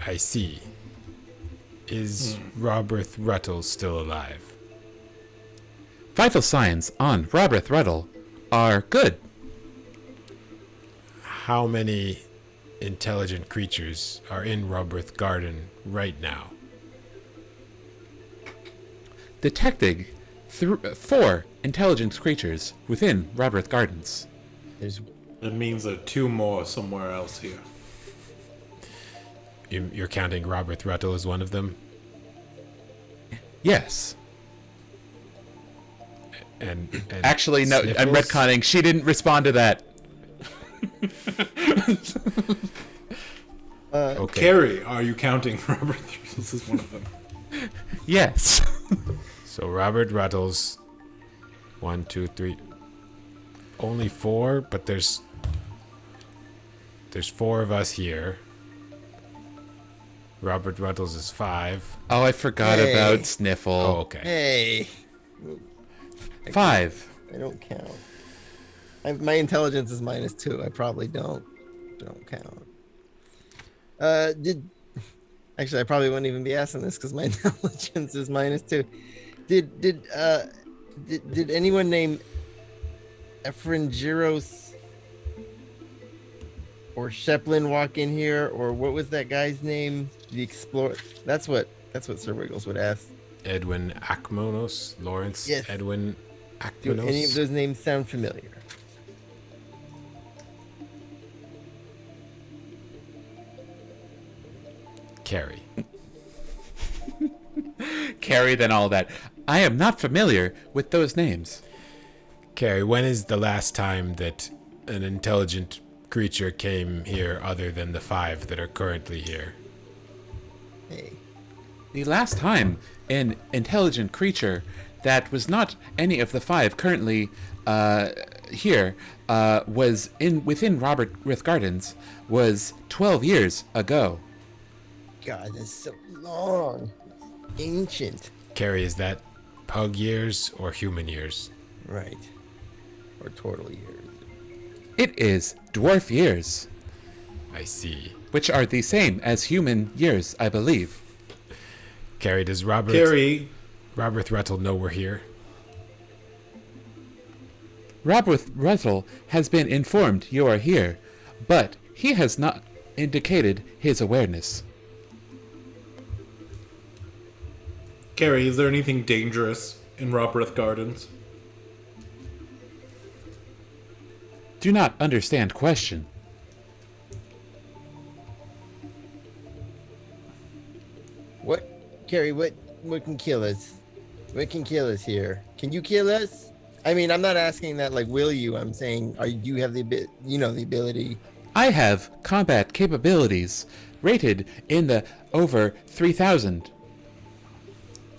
I see. Is Robrith Ruttle still alive? Vital signs on Robrith Ruttle are good. How many intelligent creatures are in Robrith Garden right now? Detecting 4 intelligent creatures within Robrith Gardens. There's It means there are 2 more somewhere else here. You're counting Robrith Ruttle as one of them? Yes. And Actually, no, I'm Sniffles? retconning. She didn't respond to that. Okay. Carrie, are you counting Robert? This is one of them. Yes. So Robert Ruttles, 1, 2, 3. Only 4, but there's 4 of us here. Robert Ruttles is 5. Oh, I forgot Hey. about Sniffle. Oh, okay. hey, 5. I don't count. My intelligence is -2. I probably don't count. Actually, I probably wouldn't even be asking this because my intelligence is -2. Did anyone name Ephrangeros or Sheplin walk in here, or what was that guy's name? The explorer. That's what Sir Wiggles would ask. Edwin Akmonos, Lawrence Yes. Edwin Do Akmonos. any of those names sound familiar? Carrie. Carrie, then all that. I am not familiar with those names. Carrie, when is the last time that an intelligent creature came here other than the 5 that are currently here? Hey, The last time an intelligent creature that was not any of the 5 currently here was within Robrith Gardens was 12 years ago. God, that's so long. Ancient. Carrie, is that pug years or human years? Right. Or turtle years. It is dwarf years, I see. which are the same as human years, I believe. Carrie, does Robert Ruttle know we're here? Robrith Ruttle has been informed you are here, but he has not indicated his awareness. Carrie, is there anything dangerous in Robreth Gardens? Do not understand question. Carrie, what can kill us? What can kill us here? Can you kill us? I mean, I'm not asking that like, will you? I'm saying, do you have the ability? I have combat capabilities rated in the over 3,000.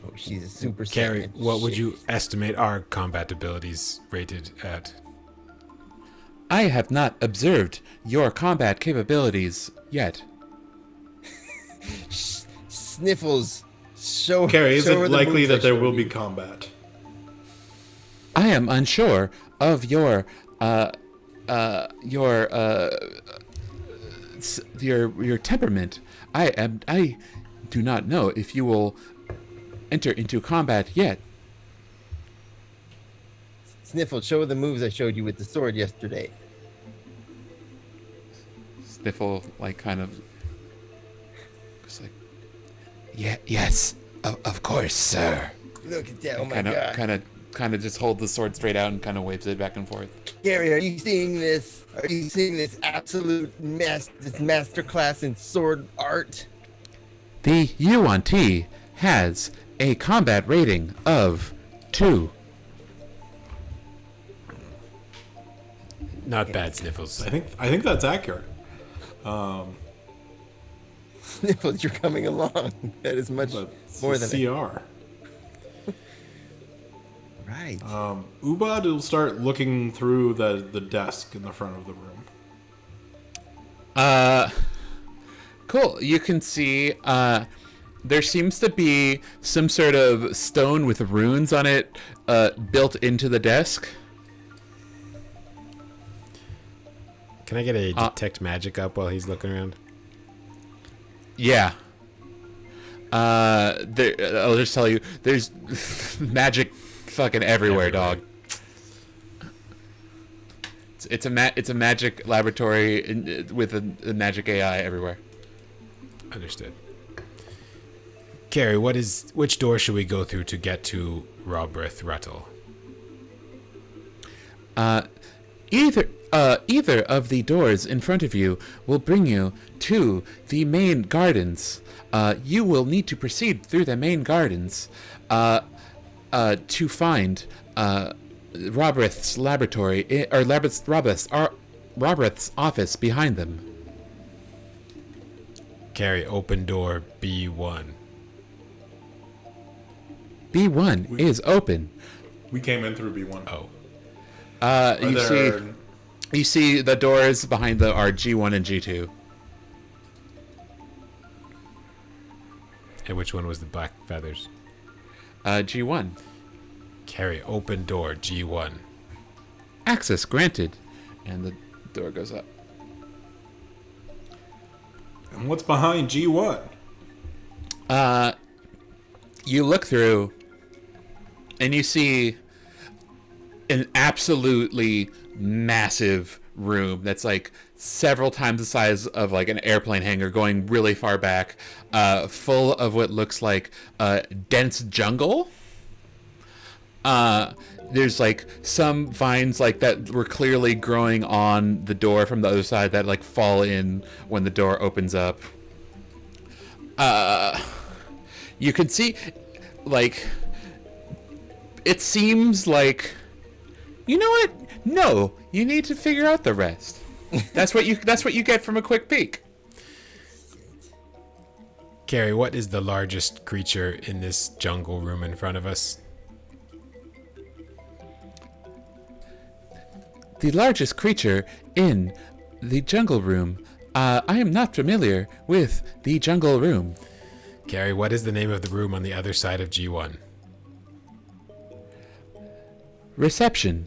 Oh, she's a super Carrie, Saiyan. what would Shit. you estimate our combat abilities rated at? I have not observed your combat capabilities yet. Sniffles. Show. Carrie, is show her it the likely moves I that there showed will be you. combat? I am unsure of your temperament. I do not know if you will enter into combat yet. Sniffle, show her the moves I showed you with the sword yesterday. Sniffle, like, kind of, just like, yes, of course, sir. Look at that! Oh my kind god! of just hold the sword straight out and kind of waves it back and forth. Gary, are you seeing this? Are you seeing this absolute masterclass in sword art? The UNT has a combat rating of 2. Not bad, Sniffles. I think that's accurate. Sniffles, you're coming along. That is much That's more a than CR. right. Ubad will start looking through the desk in the front of the room. Cool. You can see there seems to be some sort of stone with runes on it built into the desk. Can I get a detect magic up while he's looking around? Yeah. I'll just tell you, there's magic fucking everywhere, dog. It's a magic laboratory with a magic AI everywhere. Understood. Carrie, which door should we go through to get to Robreth Rattle? Either of the doors in front of you will bring you to the main gardens. You will need to proceed through the main gardens to find Robreth's laboratory, or Robreth's office behind them. Carrie, open door B1. B1 is open. We came in through B1. Oh. You see the doors behind are G1 and G2. And which one was the black feathers? G1. Carrie, open door G1. Access granted. And the door goes up. And what's behind G1? You look through and you see an absolutely massive room that's like several times the size of like an airplane hangar, going really far back, full of what looks like dense jungle. There's like some vines like that were clearly growing on the door from the other side that like fall in when the door opens up. You can see, like, it seems like, you know what? No, you need to figure out the rest. That's what you get from a quick peek. Carrie, what is the largest creature in this jungle room in front of us? The largest creature in the jungle room. I am not familiar with the jungle room. Carrie, what is the name of the room on the other side of G1? Reception.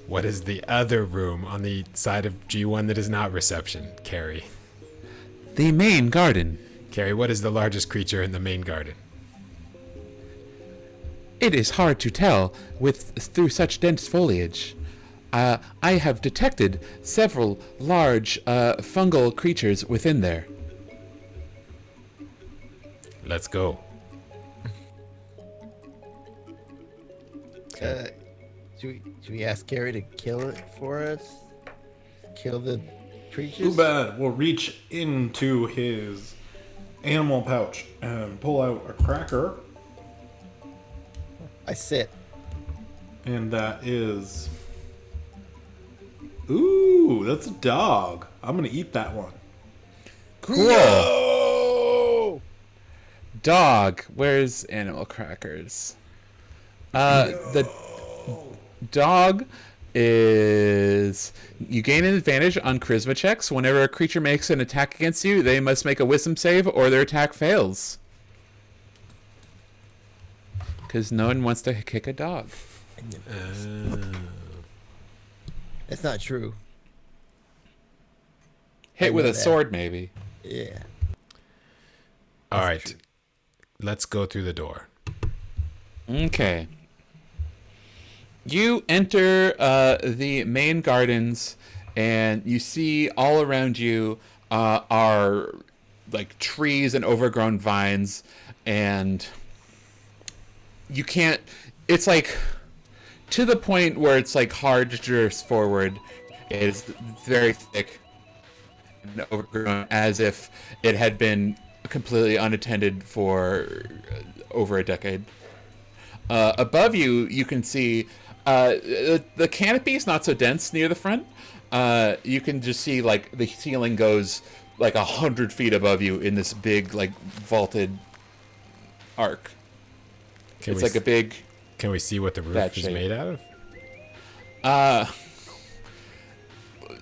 What is the other room on the side of G1 that is not reception? Carrie. The main garden. Carrie, what is the largest creature in the main garden? It is hard to tell through such dense foliage. I have detected several large fungal creatures within there. Let's go. Okay. Should we ask Carrie to kill it for us? Kill the creatures? Ubad will reach into his animal pouch and pull out a cracker, I sit. and that is. Ooh, that's a dog. I'm gonna eat that one. Cool. No! Dog. Where's animal crackers? The dog is... You gain an advantage on charisma checks. Whenever a creature makes an attack against you, they must make a wisdom save or their attack fails. Because no one wants to kick a dog. That's not true. Hit with know a that. sword, maybe. Yeah. All right. Let's go through the door. Okay. You enter the main gardens, and you see all around you are like trees and overgrown vines, and you can't. It's like to the point where it's like hard to traverse forward. It is very thick and overgrown, as if it had been completely unattended for over a decade. Above you, you can see the canopy is not so dense near the front. You can just see like the ceiling goes like 100 feet above you in this big like vaulted arc. It's like a big. Can we see what the roof That is shape. made out of?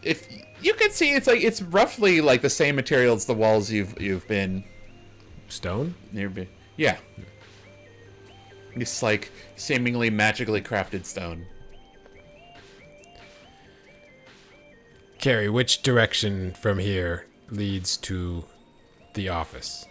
If you can see, it's roughly like the same material as the walls you've been Stone? nearby. Yeah. It's like seemingly magically crafted stone. Carrie, which direction from here leads to the office?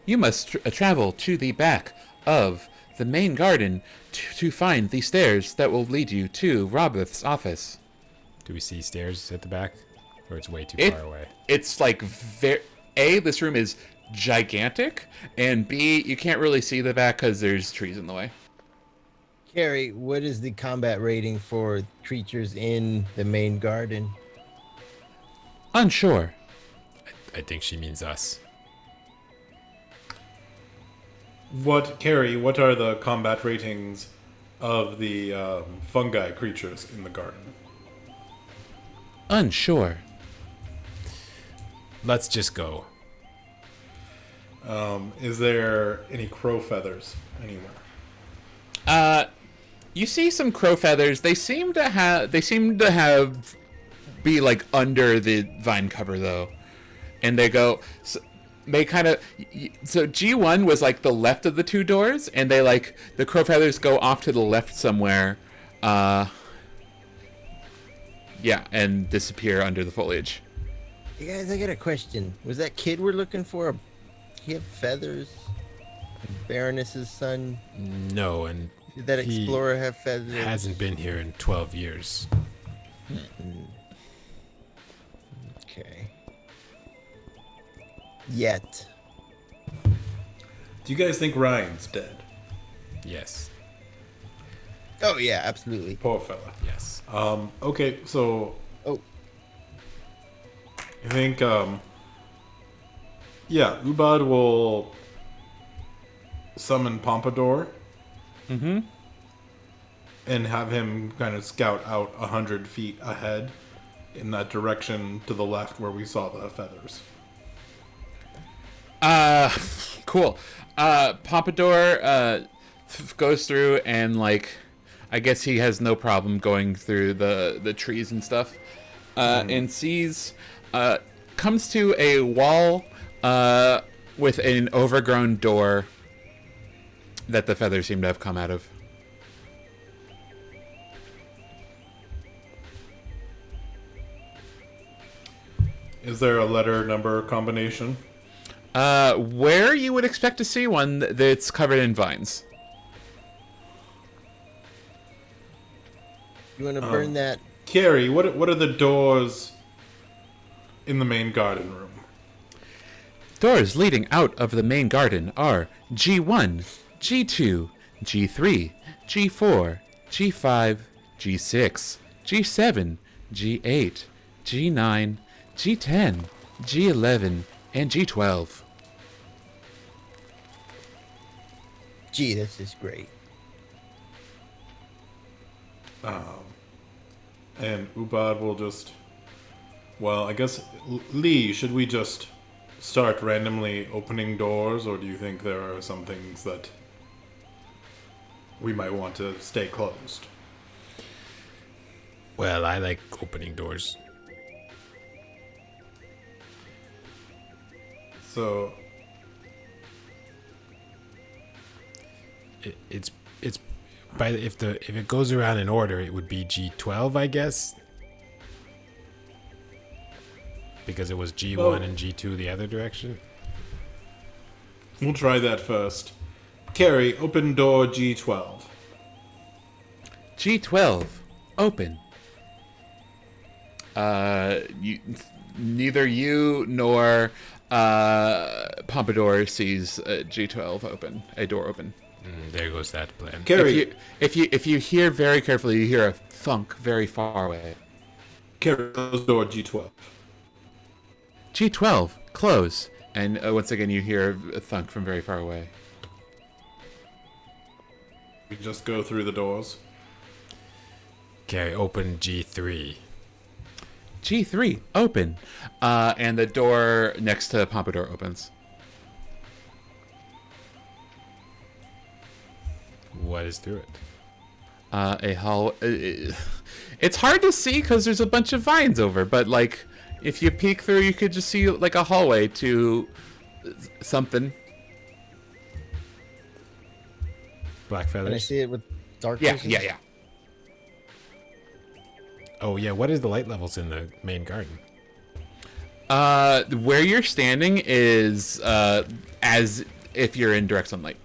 You must travel to the back of the main garden to find the stairs that will lead you to Robert's office. Do we see stairs at the back? Or it's way too It- far away? It's like A, this room is gigantic, and B, you can't really see the back because there's trees in the way. Carrie, what is the combat rating for creatures in the main garden? Unsure. I think she means us. Carrie, what are the combat ratings of the fungi creatures in the garden? Unsure. Let's just go. Is there any crow feathers anywhere? You see some crow feathers. They seem to have be like under the vine cover though, and they go. They kind of so G1 was like the left of the two doors, and they like the crow feathers go off to the left somewhere, yeah, and disappear under the foliage. Hey guys, I got a question. Was that kid we're looking for? He have feathers? Baroness's son? No, and Did that he explorer have feathers? hasn't been here in 12 years. Okay. Yet. Do you guys think Ryan's dead? Yes. Oh yeah, absolutely. Poor fella. Yes. Okay, so Oh, I think, yeah, Ubad will summon Pompadour. Mm-hmm. And have him kind of scout out 100 feet ahead in that direction to the left where we saw the feathers. Cool. Pompadour goes through and like, I guess he has no problem going through the trees and stuff, and sees, comes to a wall with an overgrown door that the feathers seem to have come out of. Is there a letter number combination? Where you would expect to see one that's covered in vines. you want to burn that? Carrie, what are the doors in the main garden room? Doors leading out of the main garden are G1, G2, G3, G4, G5, G6, G7, G8, G9, G10, G11, and G12. Gee, this is great. And Ubad will just... Well, I guess, Lee, should we just start randomly opening doors, or do you think there are some things that we might want to stay closed? Well, I like opening doors. So, It's by if it goes around in order, it would be G12, I guess. Because it was G1 and G2 the other direction. we'll try that first. Carrie, open door G12. G12, open. Neither you nor Pompadour sees G12 open, a door open. There goes that plan. Carrie, If you hear very carefully, you hear a thunk very far away. Carrie, close door G12. G12, close. And once again, you hear a thunk from very far away. We just go through the doors. Okay, open G3. G3, open. And the door next to Pompadour opens. What is through it? A hall. It's hard to see because there's a bunch of vines over, but like, if you peek through, you could just see like a hallway to something. Black Can I feathers? see it with dark Yeah, vision? yeah. Oh, yeah. What is the light levels in the main garden? Where you're standing is as if you're in direct sunlight.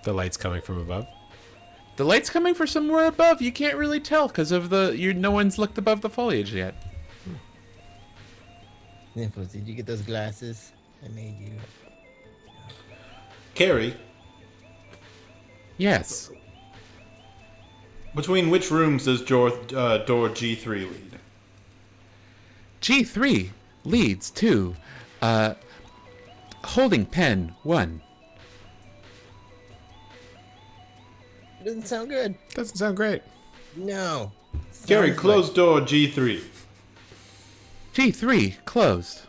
The light's coming from above? The light's coming from somewhere above. You can't really tell because of no one's looked above the foliage yet. Nipples, did you get those glasses? I made you. Carrie, Yes. between which rooms does door G3 lead? G3 leads to holding pen 1. Doesn't sound good. Doesn't sound great. No. Carrie, Sounds close door G3. G3 closed.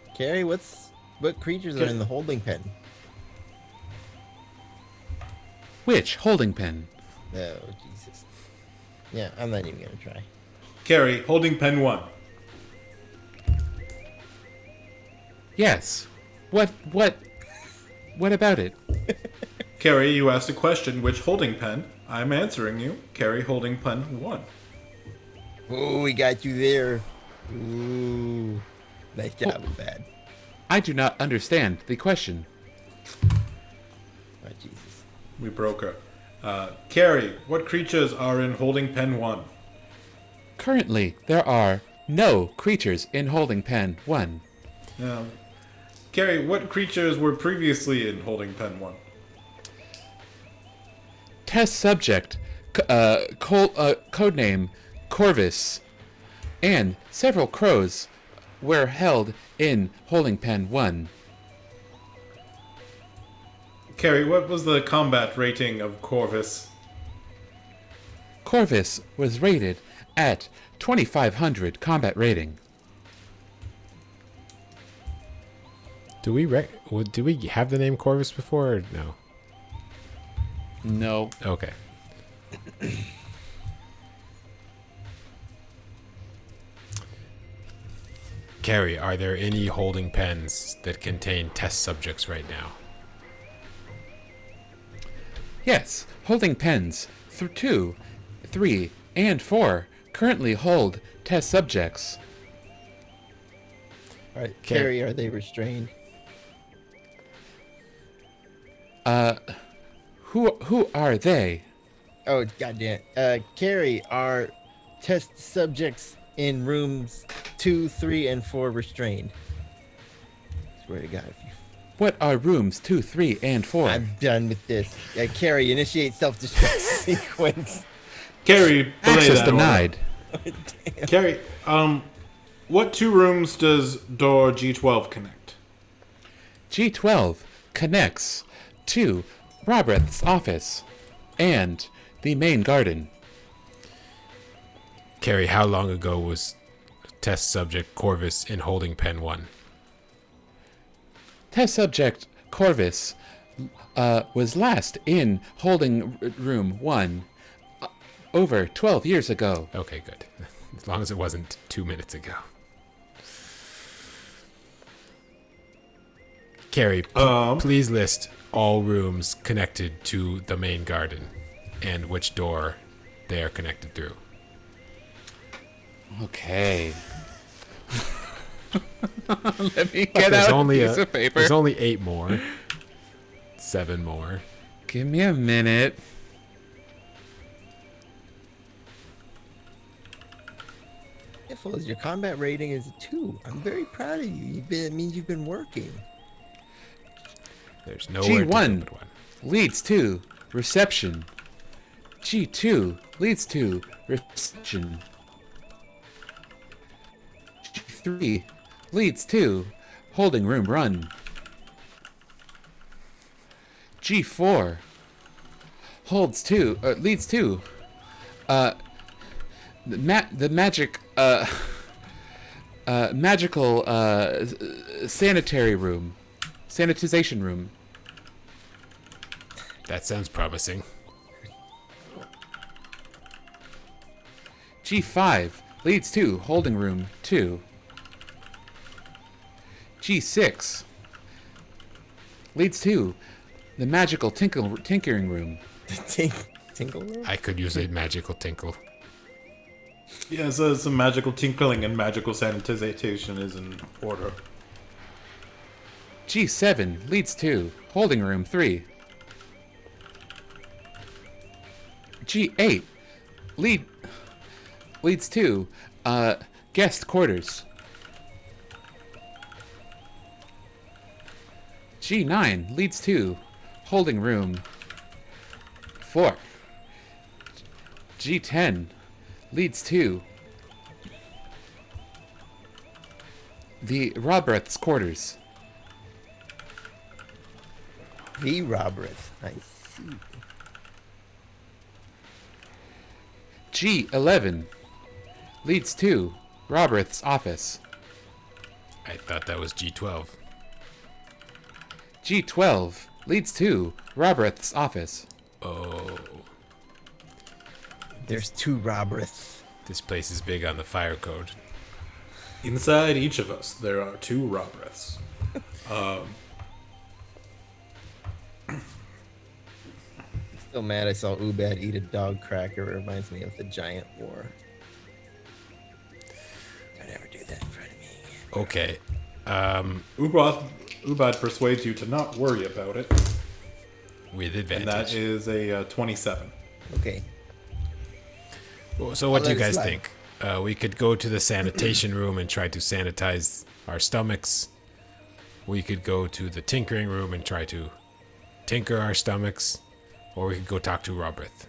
like- Carrie, what creatures are in the holding pen? Which holding pen? Oh, Jesus. Yeah, I'm not even gonna try. Carrie, holding pen 1. Yes. What about it? Carrie, you asked a question. Which holding pen? I'm answering you. Carrie, holding pen 1. Oh, we got you there. Ooh. Nice job with that. I do not understand the question. Oh, Jesus. We broke her. Carrie, what creatures are in holding pen 1? Currently, there are no creatures in holding pen 1. Carrie, what creatures were previously in holding pen 1? Test subject, codename Corvus, and several crows were held in holding pen 1. Carrie, what was the combat rating of Corvus? Corvus was rated at 2500 combat rating. Do we have the name Corvus before or no? No. Okay. Carrie, are there any holding pens that contain test subjects right now? Yes, holding pens 2, 3, and 4 currently hold test subjects. All right, Carrie, are they restrained? Who are they? Oh, goddamn. Carrie, are test subjects in rooms 2, 3, and 4 restrained? Swear to God, if you What are rooms 2, 3, and 4? I'm done with this. Carrie, initiate self-destruct sequence. Carrie, belay Access that order. denied. Carrie, what 2 rooms does door G12 connect? G12 connects to Roberth's office and the main garden. Carrie, how long ago was test subject Corvus in holding pen 1? Test subject Corvus was last in holding room 1 over 12 years ago. Okay, good. As long as it wasn't 2 minutes ago. Carrie, please list all rooms connected to the main garden and which door they are connected through. Okay. Let me get out a piece of paper. There's only 8 more. 7 more. Give me a minute. Piffles, your combat rating is a 2. I'm very proud of you. It means you've been working. There's nowhere to go G1 but 1. leads to reception. G2 leads to reception. G3 leads to holding room run. G4 leads to the magical sanitization room. That sounds promising. G5 leads to holding room 2. G6 leads to the magical tinkering room. Tinkle room? I could use a magical tinkle. Yeah, so some magical tinkling and magical sanitization is in order. G7 leads to holding room 3. G8 leads to guest quarters. G9 leads to holding room 4. G10 leads to the Roberth's quarters. The Roberts. I see. G11 leads to Roberth's office. I thought that was G12. G12 leads to Roberth's office. Oh, There's 2 Roberts. this place is big on the fire code. Inside each of us, there are 2 Roberts. Still mad I saw Ubad eat a dog cracker. It reminds me of the giant war. Don't ever do that in front of me again. Okay. Ubad persuades you to not worry about it, With and advantage. that is a 27. Okay. Well, so what do I'll you let it guys slide. think? We could go to the sanitation room and try to sanitize our stomachs. We could go to the tinkering room and try to tinker our stomachs. Or we could go talk to Roberth.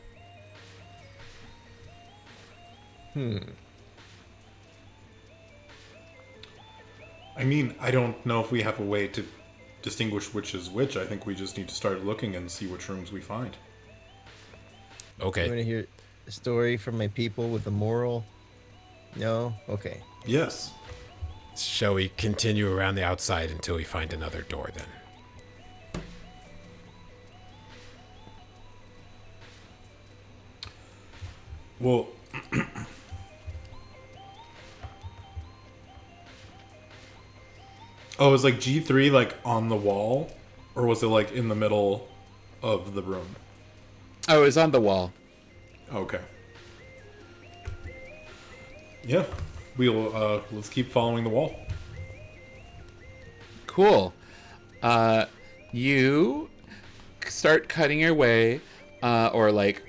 I mean, I don't know if we have a way to distinguish which is which. I think we just need to start looking and see which rooms we find. You want Okay. to hear a story from my people with a moral? No? Okay. Yes. Shall we continue around the outside until we find another door then? Well, oh, is like G3 like on the wall, or was it like in the middle of the room? Oh, it's on the wall. Okay. Yeah, we'll let's keep following the wall. Cool. You start cutting your way, or like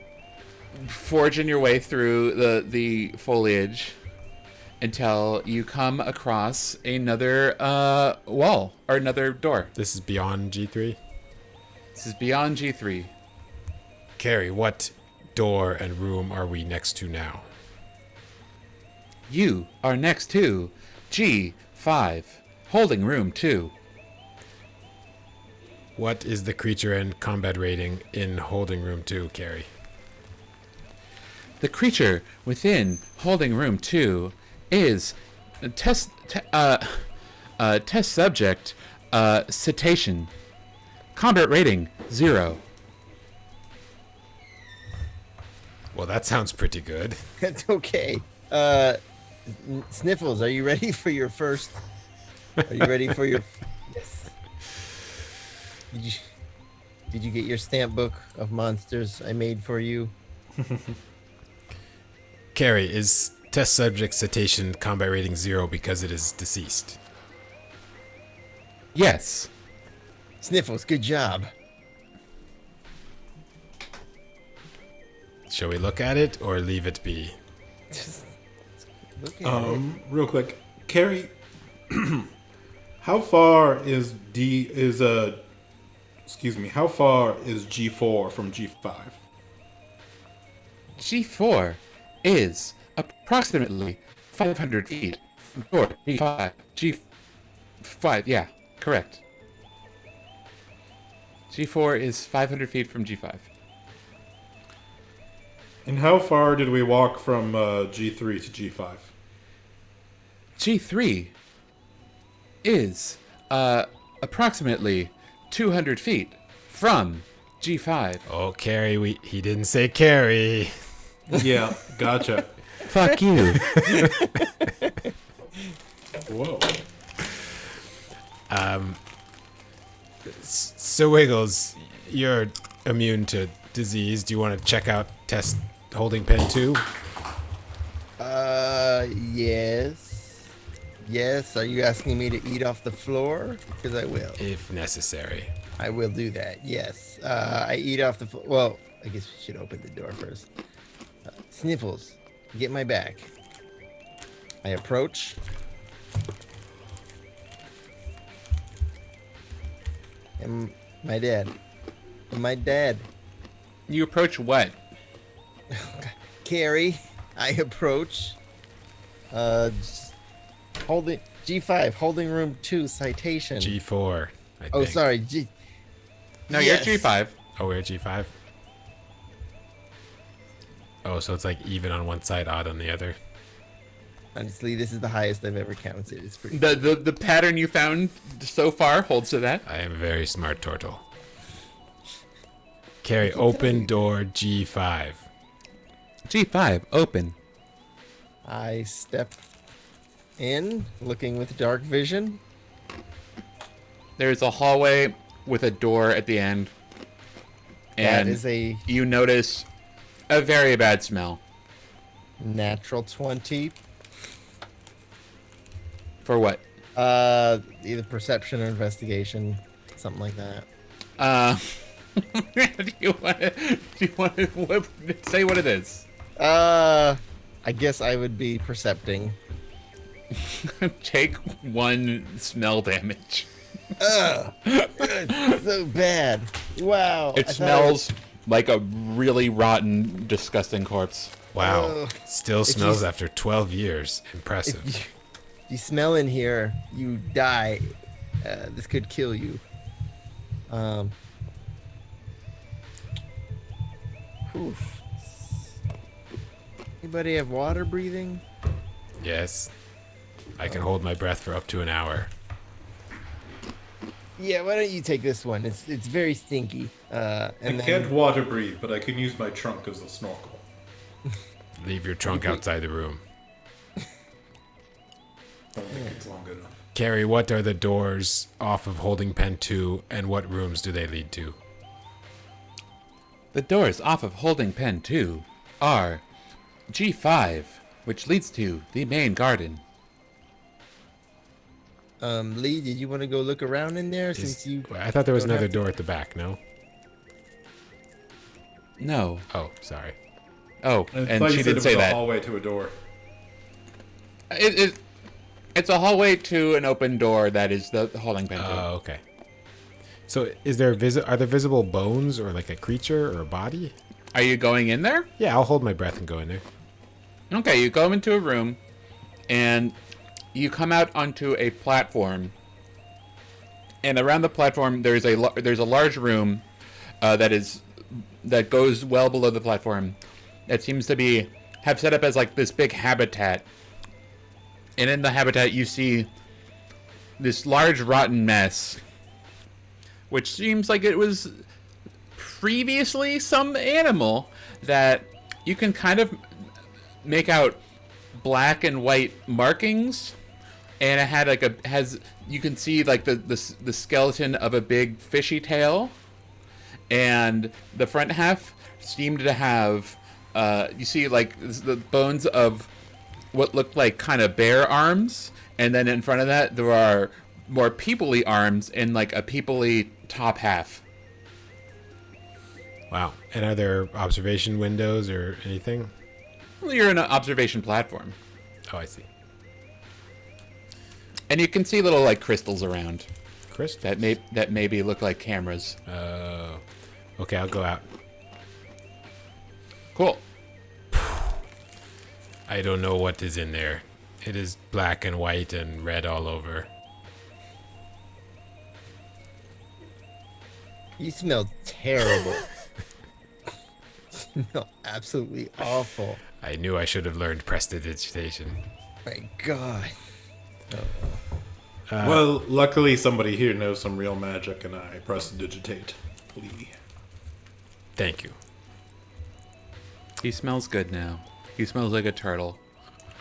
forging your way through the foliage, until you come across another wall or another door. This is beyond G3. This is beyond G3. Carrie, what door and room are we next to now? You are next to G5, holding room 2. What is the creature and combat rating in holding room 2, Carrie? The creature within holding room 2 is test subject cetacean. Combat rating 0. Well, that sounds pretty good. That's okay. Sniffles, are you ready for your first? Are you ready for your? Yes. Did you get your stamp book of monsters I made for you? Carrie, is test subject cetacean combat rating 0 because it is deceased? Yes. Sniffles, good job. Shall we look at it or leave it be? Look at it. Real quick, Carrie, how far is how far is G4 from G5? G4 is approximately 500 feet from door G5. G5, yeah, correct. G4 is 500 feet from G5. And how far did we walk from G3 to G5? G3 is approximately 200 feet from G5. Oh, Carrie, he didn't say Carrie. Yeah, gotcha. Fuck you. Whoa. So Wiggles, you're immune to disease. Do you want to check out test holding pen 2? Yes. Yes, are you asking me to eat off the floor? Because I will. If necessary. I will do that, yes. I eat off the floor. Well, I guess we should open the door first. Sniffles, get my back. I approach. And my dad. My dad. You approach what? Carrie, I approach. Holding G5, holding room 2, citation. G4, I think. Oh, sorry. G. No, Yes. you're G5. Oh, we're at G5? Oh, so it's like even on one side, odd on the other. Honestly, this is the highest I've ever counted. It's pretty. The pattern you found so far holds to that. I am a very smart turtle. Carrie, open door G5. G5, open. I step in, looking with dark vision. There's a hallway with a door at the end. That And is a you notice a very bad smell. natural 20. For what? Either perception or investigation, something like that. Do you want to say what it is? I guess I would be percepting. Take 1 smell damage. Ugh, it's so bad. Wow. It I thought smells like a really rotten, disgusting corpse. Wow. Oh. Still If smells you- after 12 years. Impressive. If you smell in here, you die. This could kill you. Oof. Anybody have water breathing? Yes. I can hold my breath for up to an hour. Yeah, why don't you take this one? It's very stinky. I And then can't water breathe, but I can use my trunk as a snorkel. Leave your trunk outside the room. Don't think it's long enough. Carrie, what are the doors off of holding pen 2 and what rooms do they lead to? The doors off of holding pen 2 are G5, which leads to the main garden. Lee, did you want to go look around in there since you? I thought there was don't another have to- door at the back, no? No. Oh, sorry. Oh, I and thought she you said did it say was a that. hallway to a door. It's a hallway to an open door that is the holding pen. Oh, okay. So are there visible bones or like a creature or a body? Are you going in there? Yeah, I'll hold my breath and go in there. Okay, you go into a room, and you come out onto a platform. And around the platform, there's a large room that goes well below the platform. That seems to have set up as like this big habitat. And in the habitat, you see this large rotten mess, which seems like it was previously some animal that you can kind of make out black and white markings, and it had like you can see like the skeleton of a big fishy tail, and the front half seemed to have you see like the bones of what looked like kind of bear arms, and then in front of that there are more people-y arms and like a people-y top half. Wow. And are there observation windows or anything? Well, you're in an observation platform. Oh, I see. And you can see little like crystals around Crystal? that maybe look like cameras. Okay, I'll go out. Cool. I don't know what is in there. It is black and white and red all over. You smell terrible. You smell absolutely awful. I knew I should have learned prestidigitation. My God. Well, luckily somebody here knows some real magic, and I prestidigitate Lee. Thank you. He smells good now. He smells like a turtle.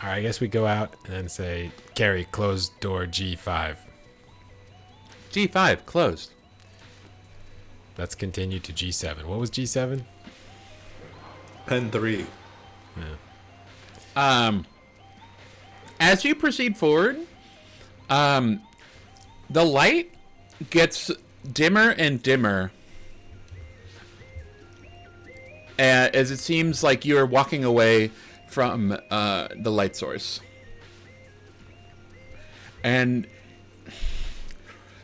All right, I guess we go out and then say, Carrie, close door G5. G5 closed. Let's continue to G7. What was G7? Pen 3. As you proceed forward, the light gets dimmer and dimmer as it seems like you're walking away from the light source. And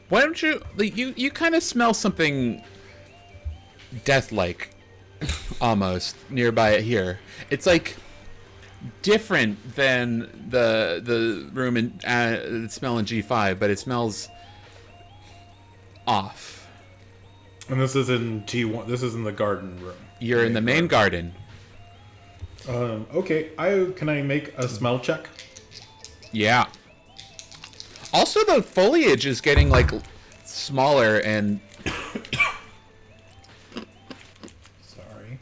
why don't you kind of smell something death-like almost nearby here. It's like different than the room in smell in G5, but it smells off. And this is in G1. This is in the garden room. You're in the main garden. Okay. Can I make a smell check? Yeah. Also, the foliage is getting like smaller and. Sorry.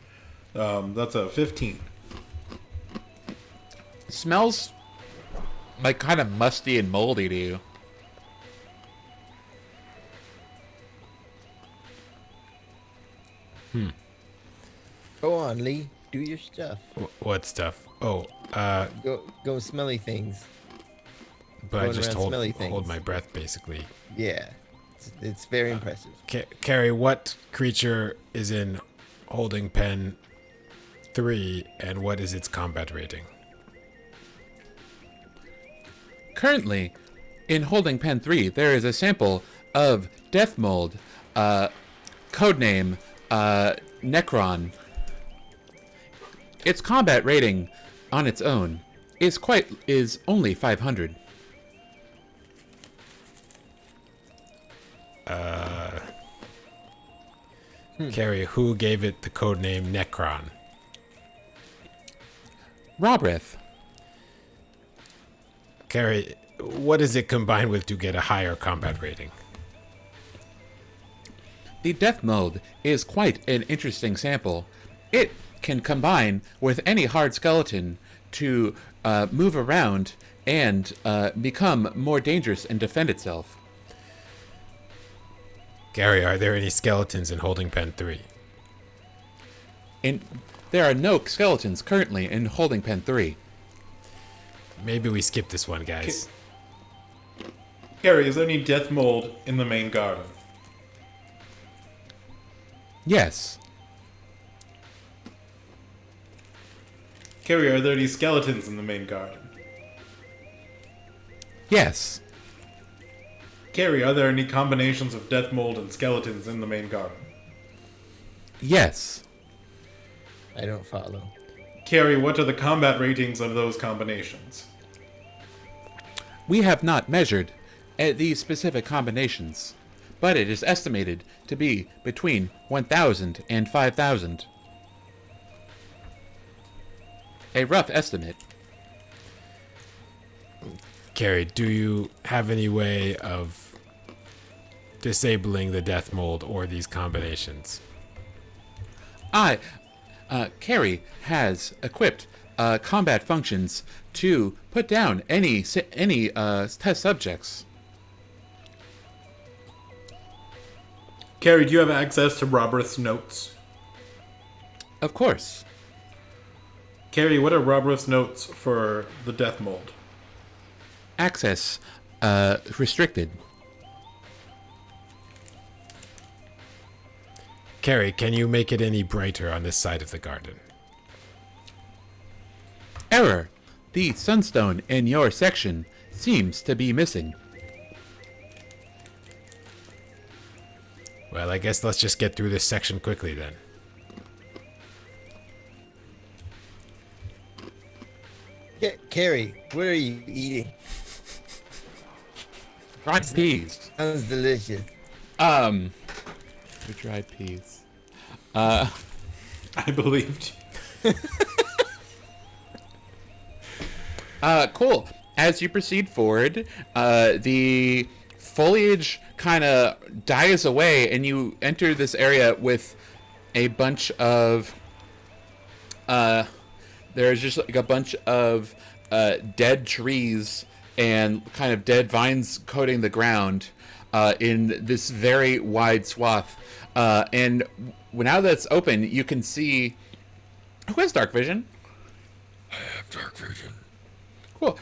That's a 15. Smells like kind of musty and moldy to you. Go on, Lee. Do your stuff. What stuff? Oh, Go smelly things. but I Going just around hold smelly things. my breath, basically. Yeah. It's very impressive. Carrie, what creature is in holding pen 3, and what is its combat rating? Currently, in holding pen 3, there is a sample of death mold, codename Necron. Its combat rating on its own is only 500. Carrie, who gave it the codename Necron? Robreth. Carrie, what is it combined with to get a higher combat rating? The death mold is quite an interesting sample. It can combine with any hard skeleton to move around and become more dangerous and defend itself. Gary, are there any skeletons in holding pen 3? And there are no skeletons currently in holding pen 3. Maybe we skip this one, guys. Carrie, is there any death mold in the main garden? Yes. Carrie, are there any skeletons in the main garden? Yes. Carrie, are there any combinations of death mold and skeletons in the main garden? Yes. I don't follow. Carrie, what are the combat ratings of those combinations? We have not measured these specific combinations, but it is estimated to be between 1,000 and 5,000. A rough estimate. Carrie, do you have any way of disabling the death mold or these combinations? Carrie has equipped combat functions to put down any test subjects. Carrie, do you have access to Roberth's notes? Of course. Carrie, what are Roberth's notes for the death mold? Access restricted. Carrie, can you make it any brighter on this side of the garden? Error. The sunstone in your section seems to be missing. Well, I guess let's just get through this section quickly then. Carrie, what are you eating? Dried peas. Sounds delicious. The dried peas. I believed you. Cool. As you proceed forward, the foliage kind of dies away, and you enter this area with a bunch of. There's just like a bunch of dead trees and kind of dead vines coating the ground in this very wide swath. And now that it's open, you can see. Who has dark vision? I have dark vision. Cool.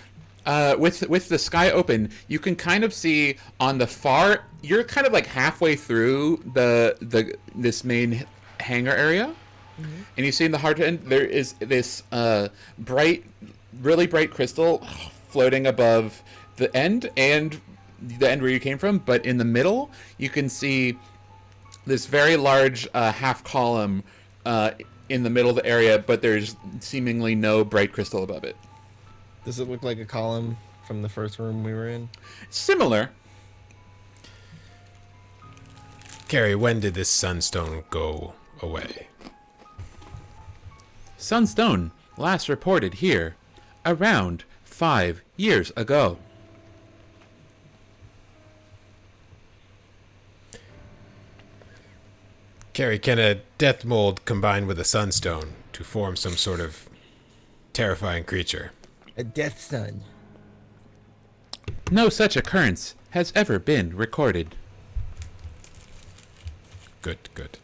With the sky open, you can kind of see on the far. You're kind of like halfway through this main hangar area, and you see in the hard end there is this really bright crystal floating above the end and the end where you came from. But in the middle, you can see this very large half column in the middle of the area, but there's seemingly no bright crystal above it. Does it look like a column from the first room we were in? Similar. Carrie, when did this sunstone go away? Sunstone last reported here around 5 years ago. Carrie, can a death mold combine with a sunstone to form some sort of terrifying creature? A death sun. No such occurrence has ever been recorded. Good, good.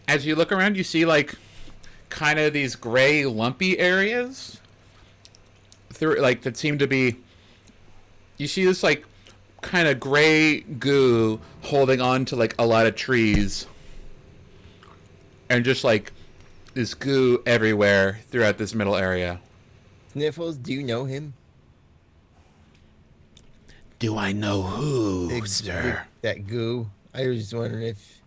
As you look around, you see like kind of these gray lumpy areas through like that seem to be. You see this like kind of gray goo holding on to like a lot of trees, and just like this goo everywhere throughout this middle area. Sniffles, do you know him? Do I know who, sir? That goo. I was just wondering if.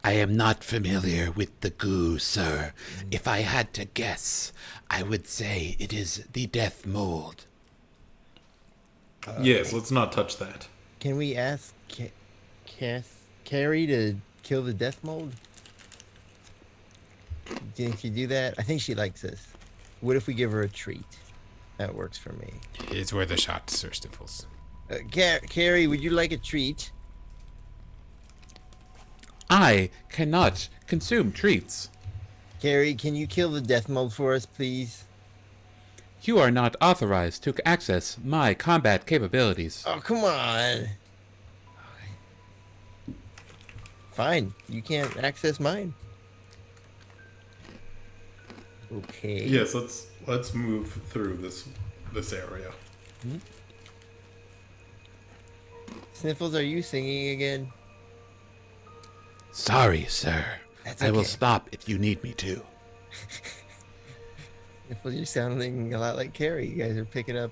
I am not familiar with the goo, sir. If I had to guess, I would say it is the death mold. Yes, let's not touch that. Can we ask Carrie to kill the death mold? Do you think she'd do that? I think she likes us. What if we give her a treat? That works for me. It's worth a shot, Sir Stifles. Carrie, would you like a treat? I cannot consume treats. Carrie, can you kill the death mold for us, please? You are not authorized to access my combat capabilities. Oh, come on. Fine, you can't access mine. Okay. Yes, let's move through this area. Sniffles, are you singing again? Sorry, sir. That's I will okay. stop if you need me to. Sniffles, you're sounding a lot like Carrie. You guys are picking up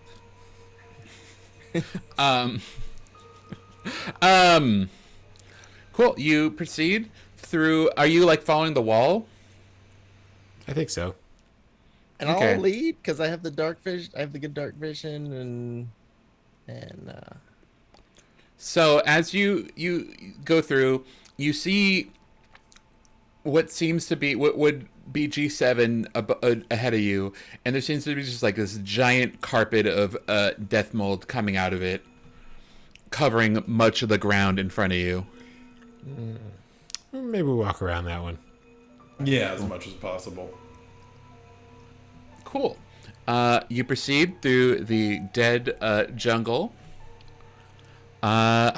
Um, um, cool. You proceed through. Are you like following the wall? I think so. And Okay. I'll lead because I have the dark vision. I have the good dark vision, and So as you go through, you see what seems to be what would be G7 ahead of you, and there seems to be just like this giant carpet of death mold coming out of it, covering much of the ground in front of you. Maybe we'll walk around that one. Yeah, as much as possible. Cool. You proceed through the dead jungle. Are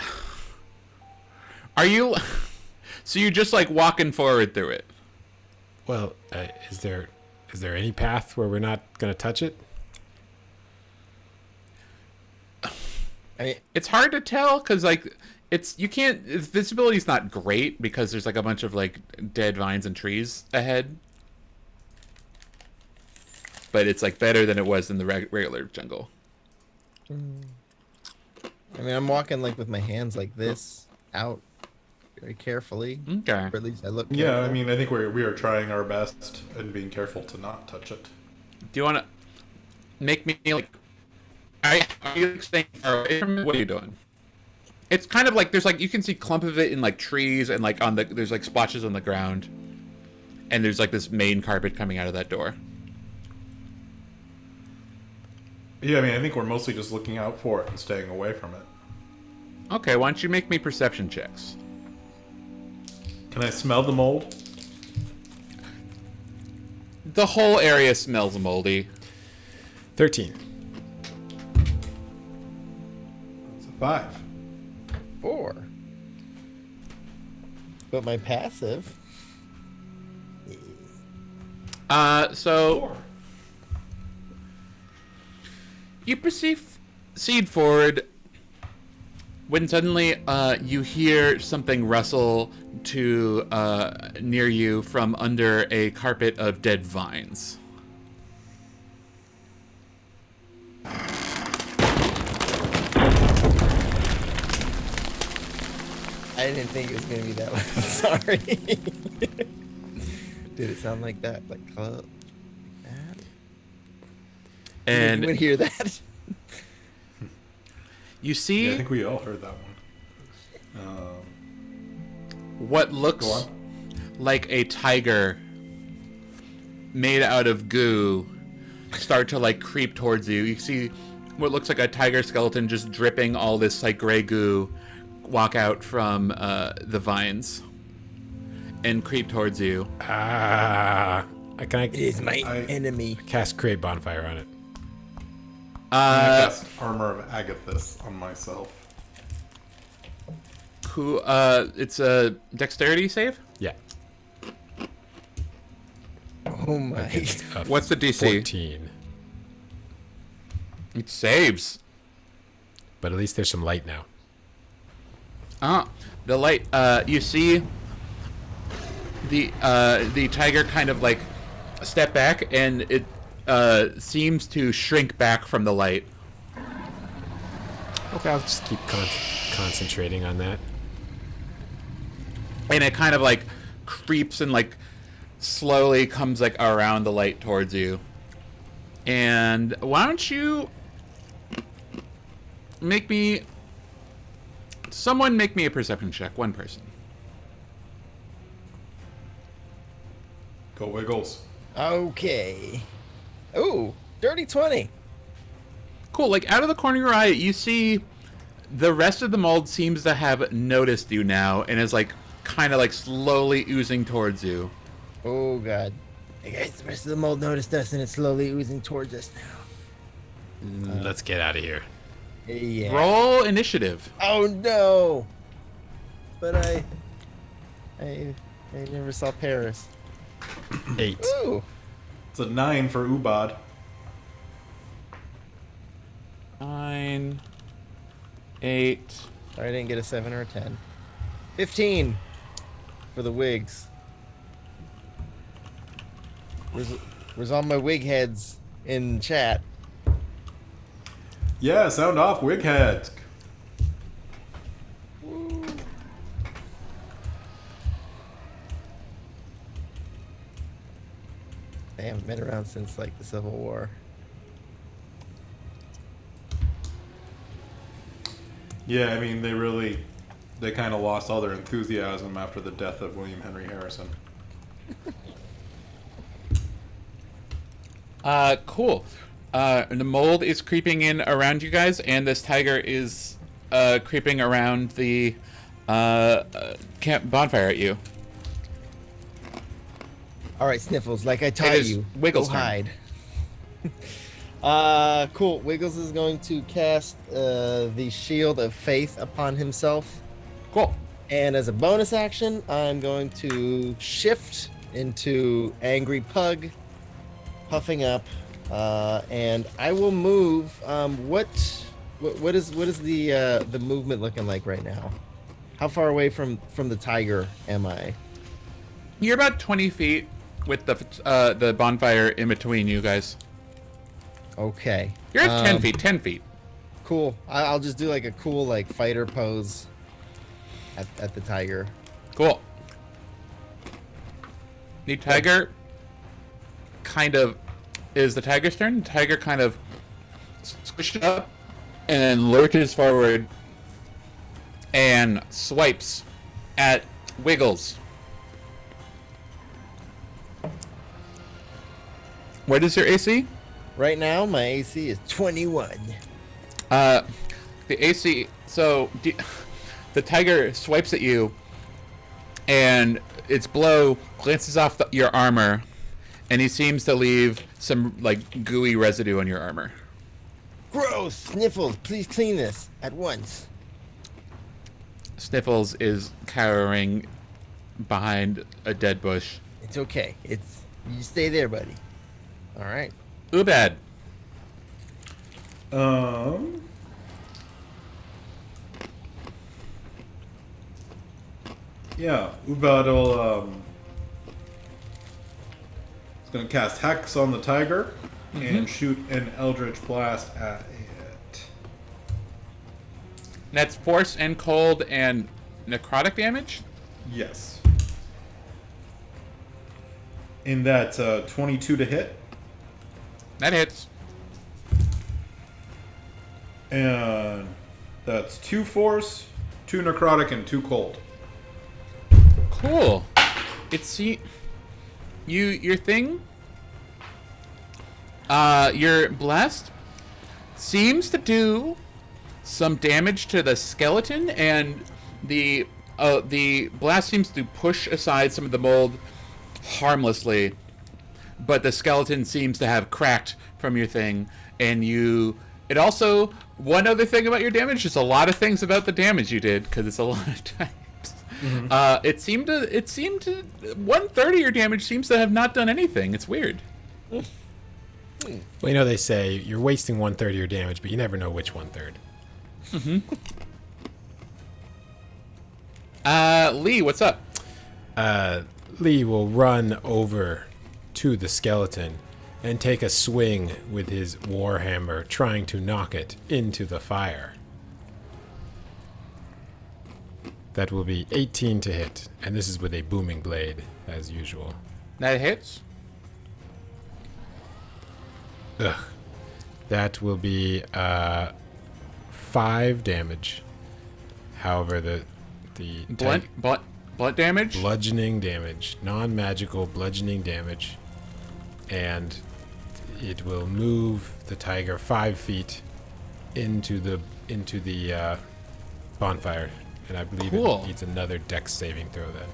you? So you're just like walking forward through it. Well, is there any path where we're not going to touch it? It's hard to tell because like you can't. Visibility's not great because there's like a bunch of like dead vines and trees ahead. But it's like better than it was in the regular jungle. I mean, I'm walking like with my hands like this out very carefully. Okay. Or at least I look. Yeah, careful. I mean, I think we are trying our best and being careful to not touch it. Do you want to make me like? Are you staying far away from it? What are you doing? It's kind of like there's like you can see clump of it in like trees and like there's like splotches on the ground, and there's like this main carpet coming out of that door. Yeah, I mean, I think we're mostly just looking out for it and staying away from it. Okay, why don't you make me perception checks? Can I smell the mold? The whole area smells moldy. 13. It's a 5. 4. But my passive. So 4. you proceed forward when suddenly you hear something rustle to near you from under a carpet of dead vines. I didn't think it was gonna be that loud. Sorry. Did it sound like that? Like that? And You would hear that. you see Yeah, I think we all heard that one. what Go looks on. like a tiger made out of goo start to like creep towards you. You see what looks like a tiger skeleton just dripping all this like gray goo walk out from the vines and creep towards you. Can I It is my I- enemy. cast Create Bonfire on it? I cast Armor of Agathis on myself. Who? It's a dexterity save. Yeah. Oh my. What's the DC? 14. It saves. But at least there's some light now. The light. You see the tiger kind of like step back, and it seems to shrink back from the light. Okay, I'll just keep concentrating on that. And it kind of like creeps and like slowly comes like around the light towards you. And why don't you someone make me a perception check, one person. Go Wiggles. Okay. Ooh, dirty 20. Cool, like out of the corner of your eye, you see the rest of the mold seems to have noticed you now and is like kind of like slowly oozing towards you. Oh god. Hey guys, the rest of the mold noticed us and it's slowly oozing towards us now. Let's get out of here. Yeah. Roll initiative. Oh no. But I never saw Paris. 8. Ooh. It's a 9 for Ubad. 9, 8. Sorry, I didn't get a 7 or a 10. 15 for the wigs. Where's all my wig heads in chat? Yeah, sound off, Wighead. They haven't been around since like the Civil War. Yeah, I mean, they kind of lost all their enthusiasm after the death of William Henry Harrison. Cool. The mold is creeping in around you guys, and this tiger is creeping around the camp bonfire at you. All right, Sniffles, like I taught It is you, Wiggles' go turn. hide. Cool. Wiggles is going to cast the Shield of Faith upon himself. Cool. And as a bonus action, I'm going to shift into Angry Pug, puffing up, and I will move. What is the movement looking like right now? How far away from the tiger am I? You're about 20 feet with the bonfire in between you guys. Okay. You're at 10 feet. 10 feet. Cool. I'll just do like a cool like fighter pose at the tiger. Cool. The tiger kind of is the tiger's turn. The tiger kind of squishes up and then lurches forward and swipes at Wiggles. What is your AC? Right now, my AC is 21. The AC. So the tiger swipes at you, and its blow glances off your armor, and he seems to leave some like gooey residue on your armor. Gross! Sniffles, please clean this at once. Sniffles is cowering behind a dead bush. It's okay. You stay there, buddy. All right. Ubad. Yeah, Ubad is going to cast Hex on the tiger and shoot an Eldritch Blast at it. That's force and cold and necrotic damage. Yes. And that's 22 to hit. That hits. And that's 2 force, 2 necrotic, and 2 cold. Cool. Your thing. Your blast seems to do some damage to the skeleton, and the blast seems to push aside some of the mold harmlessly, but the skeleton seems to have cracked from your thing, and it also, one other thing about your damage, there's a lot of things about the damage you did, because it's a lot of times. Mm-hmm. It seemed to 1/3 of your damage seems to have not done anything. It's weird. Well, you know, they say you're wasting 1/3 of your damage, but you never know which 1/3. Lee, what's up? Lee will run over to the skeleton and take a swing with his warhammer, trying to knock it into the fire. That will be 18 to hit, and this is with a booming blade, as usual. That hits. Ugh. That will be 5 damage. However, the Blunt damage? bludgeoning damage, non-magical bludgeoning damage, and it will move the tiger 5 feet into the bonfire, and I believe Cool. it needs another dex saving throw then.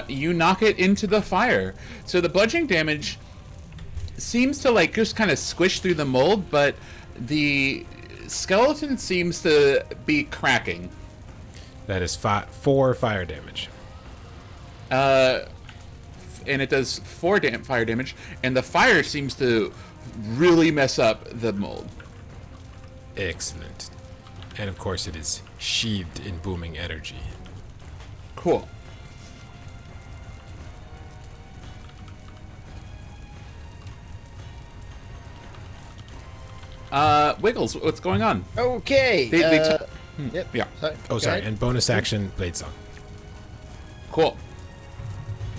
You knock it into the fire. So the bludgeoning damage seems to like just kind of squish through the mold, but the skeleton seems to be cracking. That is 4 fire damage. And it does 4 fire damage, and the fire seems to really mess up the mold. Excellent. And of course it is sheathed in booming energy. Cool. Wiggles, what's going on? Okay. Yep. Yeah. Sorry. Oh, Go sorry. ahead. And bonus action, blade song. Cool.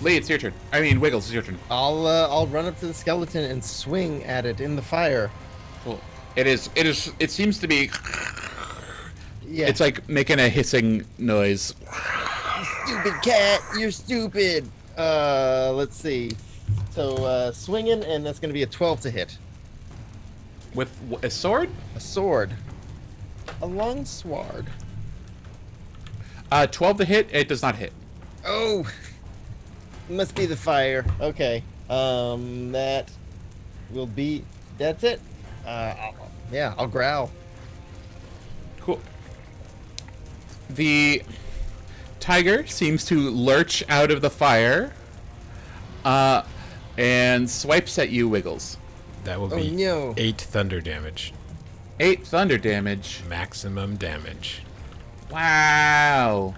Lee, it's your turn. I mean, Wiggles, it's your turn. I'll run up to the skeleton and swing at it in the fire. Cool. It seems to be. Yeah. It's like making a hissing noise. Stupid cat, you're stupid. Let's see. So swinging, and that's gonna be a 12 to hit. With a sword? A sword. A long sword. 12 to hit, it does not hit. Oh, must be the fire. Okay. That will be. That's it. I'll growl. Cool. The tiger seems to lurch out of the fire and swipes at you, Wiggles. That will Oh, be no. 8 thunder damage. 8 thunder damage. Maximum damage. Wow.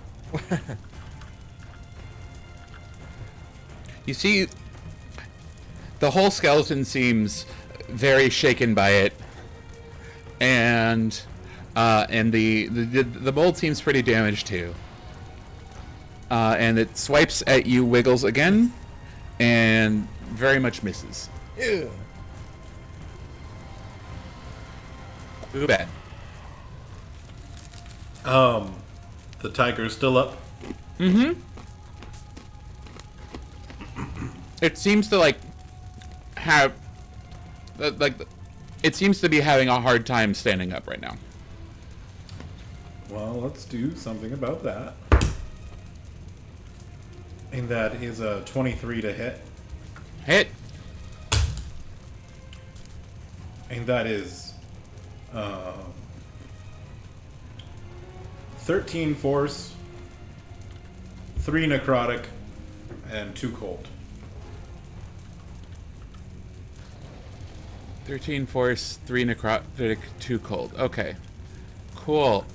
You see, the whole skeleton seems very shaken by it, and the mold seems pretty damaged too. And it swipes at you, Wiggles, again, and very much misses. Ew. Too bad. The tiger's still up. Mm-hmm. It seems to have it seems to be having a hard time standing up right now. Well, let's do something about that. And that is a 23 to hit. Hit. And that is 13 force, 3 necrotic, and 2 cold. 13 force, 3 necrotic, 2 cold. Okay. Cool.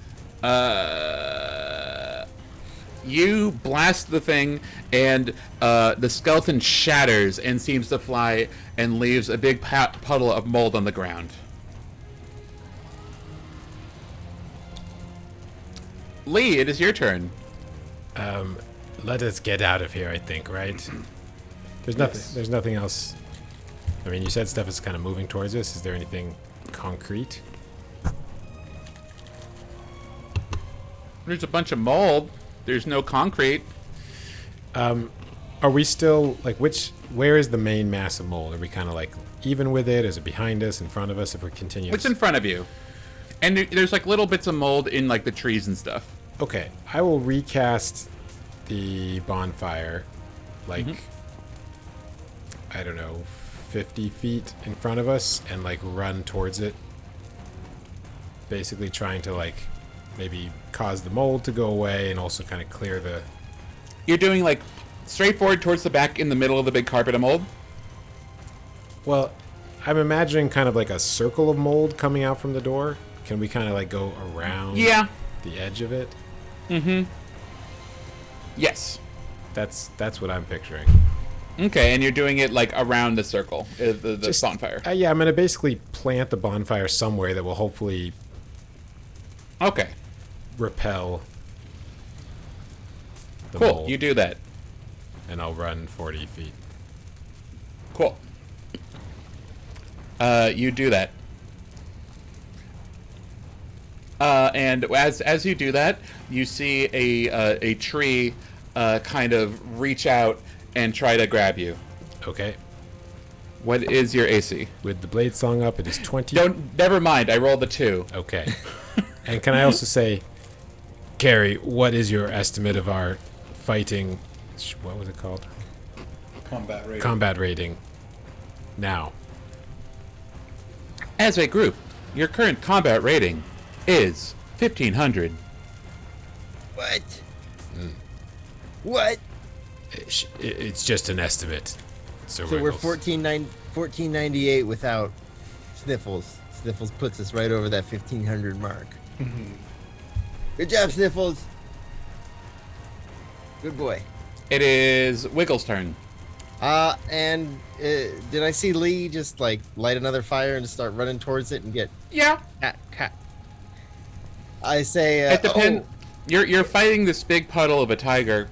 You blast the thing, and the skeleton shatters and seems to fly and leaves a big puddle of mold on the ground. Lee, it is your turn. Let us get out of here, I think, right? There's nothing. Yes. There's nothing else. I mean, you said stuff is kind of moving towards us. Is there anything concrete? There's a bunch of mold. There's no concrete. Are we still where is the main mass of mold? Are we kind of like even with it? Is it behind us, in front of us? If we continue, What's in front of you? And there's like little bits of mold in like the trees and stuff. Okay, I will recast the bonfire, I don't know, 50 feet in front of us, and run towards it. Basically, trying to maybe cause the mold to go away, and also kind of clear the. You're doing straight forward towards the back in the middle of the big carpet of mold. Well, I'm imagining kind of like a circle of mold coming out from the door. Can we kind of go around? Yeah. The edge of it. Mm-hmm. Yes. That's what I'm picturing. Okay, and you're doing it around the circle, the bonfire. Yeah, I'm gonna basically plant the bonfire somewhere that will hopefully Okay. repel the Cool. mold. You do that. And I'll run 40 feet. Cool. You do that. And as you do that, you see a tree kind of reach out and try to grab you. Okay. What is your AC? With the blade song up, it is 20. Never mind. I rolled a 2. Okay. And can I also say, Carrie, what is your estimate of our fighting? What was it called? Combat rating. Combat rating. Now. As a group, your current combat rating is 1500. What? What? It's just an estimate. So we're 1498 without Sniffles. Sniffles puts us right over that 1500 mark. Good job, Sniffles. Good boy. It is Wiggles' turn. Did I see Lee just like light another fire and start running towards it and get Yeah, cat? I say, it depends. You're fighting this big puddle of a tiger,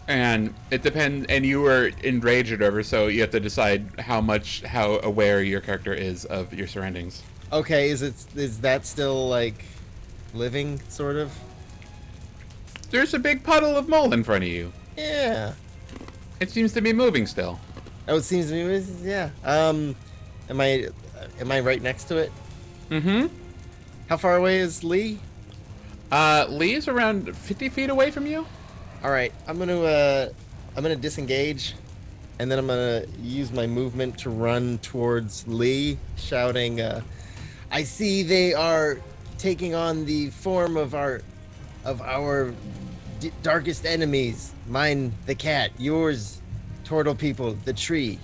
and it depends. And you were enraged or whatever, so you have to decide how aware your character is of your surroundings. Okay, is that still like living sort of? There's a big puddle of mold in front of you. Yeah. It seems to be moving still. Oh, it seems to me. Yeah. Am I right next to it? Mm-hmm. How far away is Lee? Lee is around 50 feet away from you. All right, I'm gonna disengage, and then I'm gonna use my movement to run towards Lee, shouting, "I see they are taking on the form of our darkest enemies. Mine, the cat. Yours, turtle people, the tree."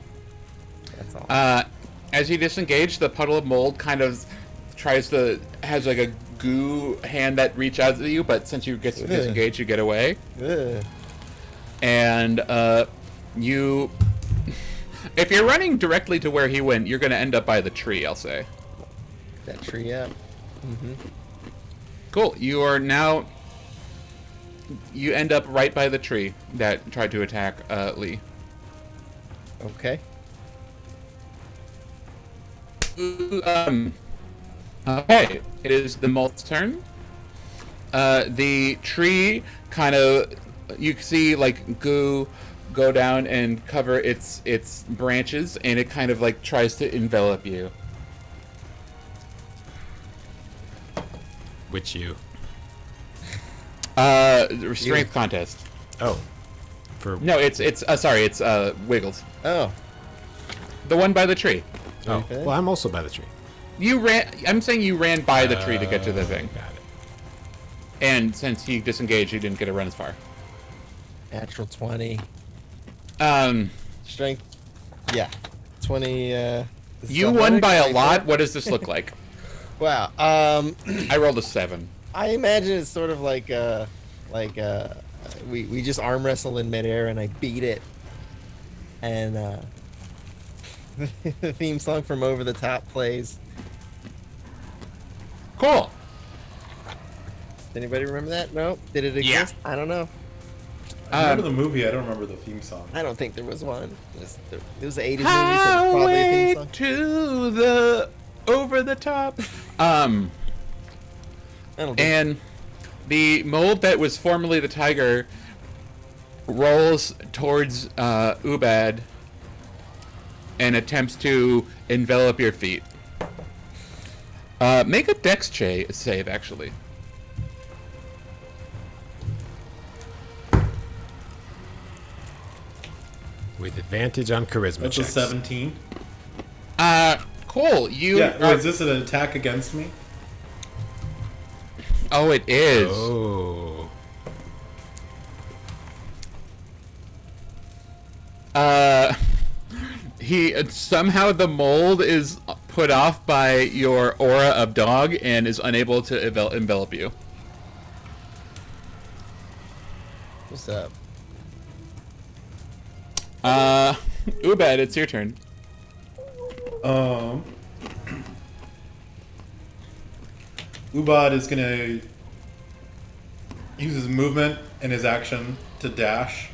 That's all. As you disengage, the puddle of mold kind of has like a goo hand that reach out to you, but since you get disengaged, you get away. Ugh. And you, if you're running directly to where he went, you're going to end up by the tree, I'll say. That tree up. Mm-hmm. Cool. You end up right by the tree that tried to attack Lee. Okay. Okay, it is the mold's turn. The tree kind of, you see like goo go down and cover its branches, and it kind of like tries to envelop you. Which you? Strength contest. Oh. For No, it's Wiggles. Oh. The one by the tree. Oh. Okay. Well, I'm also by the tree. I'm saying you ran by the tree to get to the thing. Got it. And since he disengaged, you didn't get to run as far. Natural 20. Um, Strength. Yeah. 20. you won by a lot. What does this look like? Wow. I rolled a 7. I imagine it's sort of like we just arm wrestle in midair and I beat it, and the theme song from Over the Top plays. Cool. Anybody remember that? No. Did it Yeah. exist? I don't know. I remember the movie. I don't remember the theme song. I don't think there was one. It was an 80s movie, so there's probably a theme song. To the over the top. I don't think And the mold that was formerly the tiger rolls towards Ubad and attempts to envelop your feet. Make a dex save, actually. With advantage on charisma That's a checks. 17. Cool. Is this an attack against me? Oh, it is. Oh. Somehow the mold is put off by your aura of dog and is unable to envelop you. What's up? Ubad, it's your turn. Ubad is gonna use his movement and his action to dash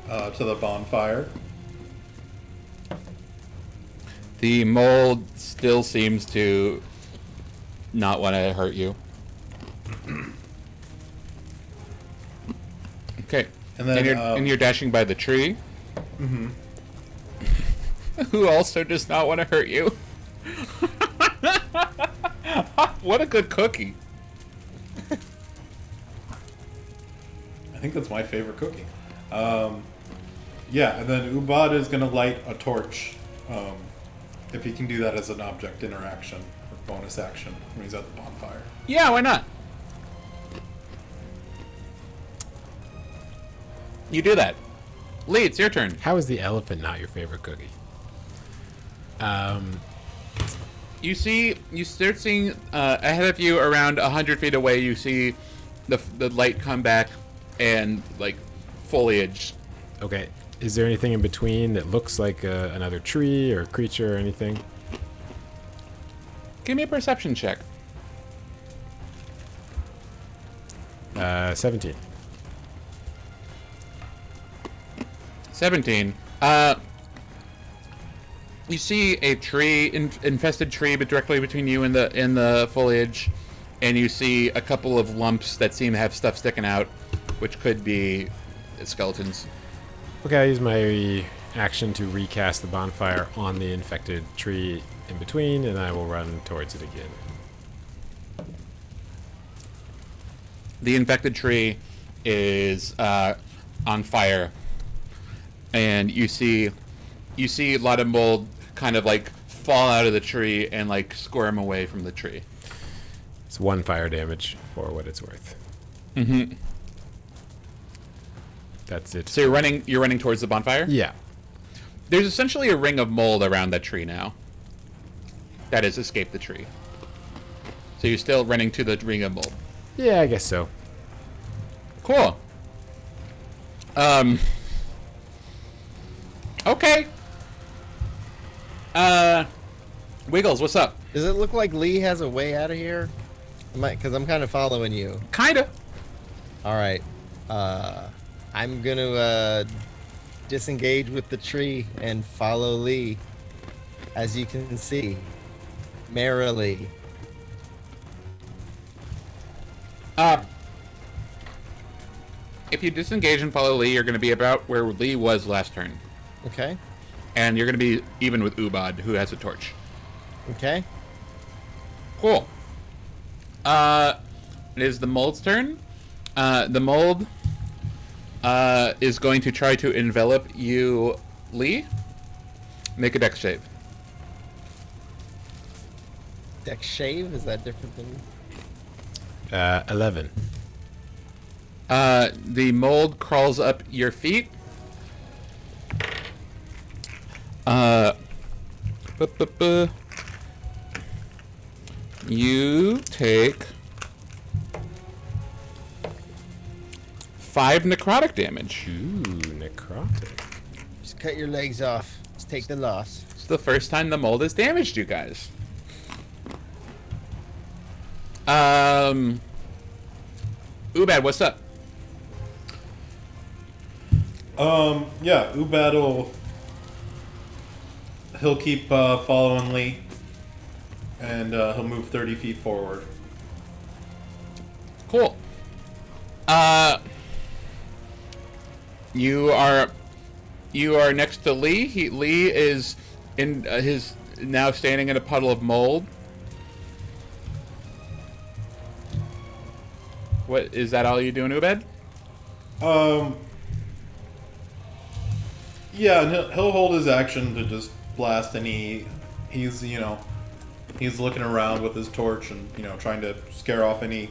to the bonfire. The mold still seems to not want to hurt you. Okay. And then, and you're dashing by the tree. Mm-hmm. Who also does not want to hurt you. What a good cookie. I think that's my favorite cookie. Yeah, and then Ubad is gonna light a torch. If he can do that as an object interaction or bonus action when he's at the bonfire. Yeah, why not? You do that. Lee, it's your turn. How is the elephant not your favorite cookie? You start seeing ahead of you, around 100 feet away. You see the light come back and like foliage. Okay. Is there anything in between that looks like another tree or creature or anything? Give me a perception check. 17. 17. You see a tree, infested tree, but directly between you and the foliage, and you see a couple of lumps that seem to have stuff sticking out, which could be skeletons. Okay, I use my action to recast the bonfire on the infected tree in between, and I will run towards it again. The infected tree is on fire, and you see a lot of mold kind of like fall out of the tree and like squirm away from the tree. It's 1 fire damage for what it's worth. Mm-hmm. That's it. So you're running towards the bonfire? Yeah. There's essentially a ring of mold around that tree now. That has escaped the tree. So you're still running to the ring of mold. Yeah, I guess so. Cool. Okay. Wiggles, what's up? Does it look like Lee has a way out of here? Because I'm kind of following you. Kinda. All right. I'm gonna disengage with the tree and follow Lee, as you can see, merrily. If you disengage and follow Lee, you're going to be about where Lee was last turn. Okay. And you're going to be even with Ubad, who has a torch. Okay. Cool. It is the mold's turn. The mold is going to try to envelop you, Lee. Make a dex save. Dex shave? Is that different than... 11. The mold crawls up your feet. You take 5 necrotic damage. Ooh, necrotic. Just cut your legs off. Just take the loss. It's the first time the mold has damaged you guys. Ubad, what's up? Yeah, Ubad he'll keep following Lee, and he'll move 30 feet forward. Cool. You are next to Lee. Lee is in his now standing in a puddle of mold. What is that? All you doing, Ubed? Yeah, and he'll hold his action to just blast any. He's looking around with his torch and trying to scare off any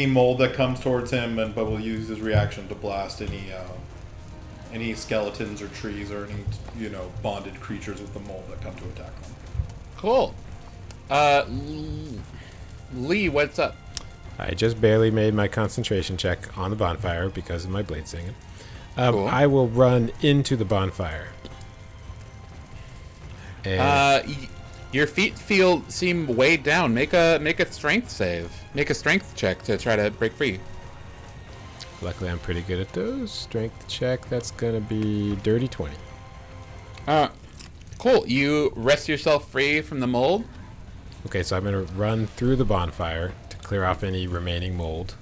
mold that comes towards him, but will use his reaction to blast any skeletons or trees or any bonded creatures with the mold that come to attack them. Cool. Lee, what's up? I just barely made my concentration check on the bonfire because of my blade singing. Cool. I will run into the bonfire. And Your feet seem weighed down. Make a strength save. Make a strength check to try to break free. luckily, I'm pretty good at those. Strength check, that's going to be dirty 20. Cool. You wrest yourself free from the mold. Okay, so I'm going to run through the bonfire to clear off any remaining mold.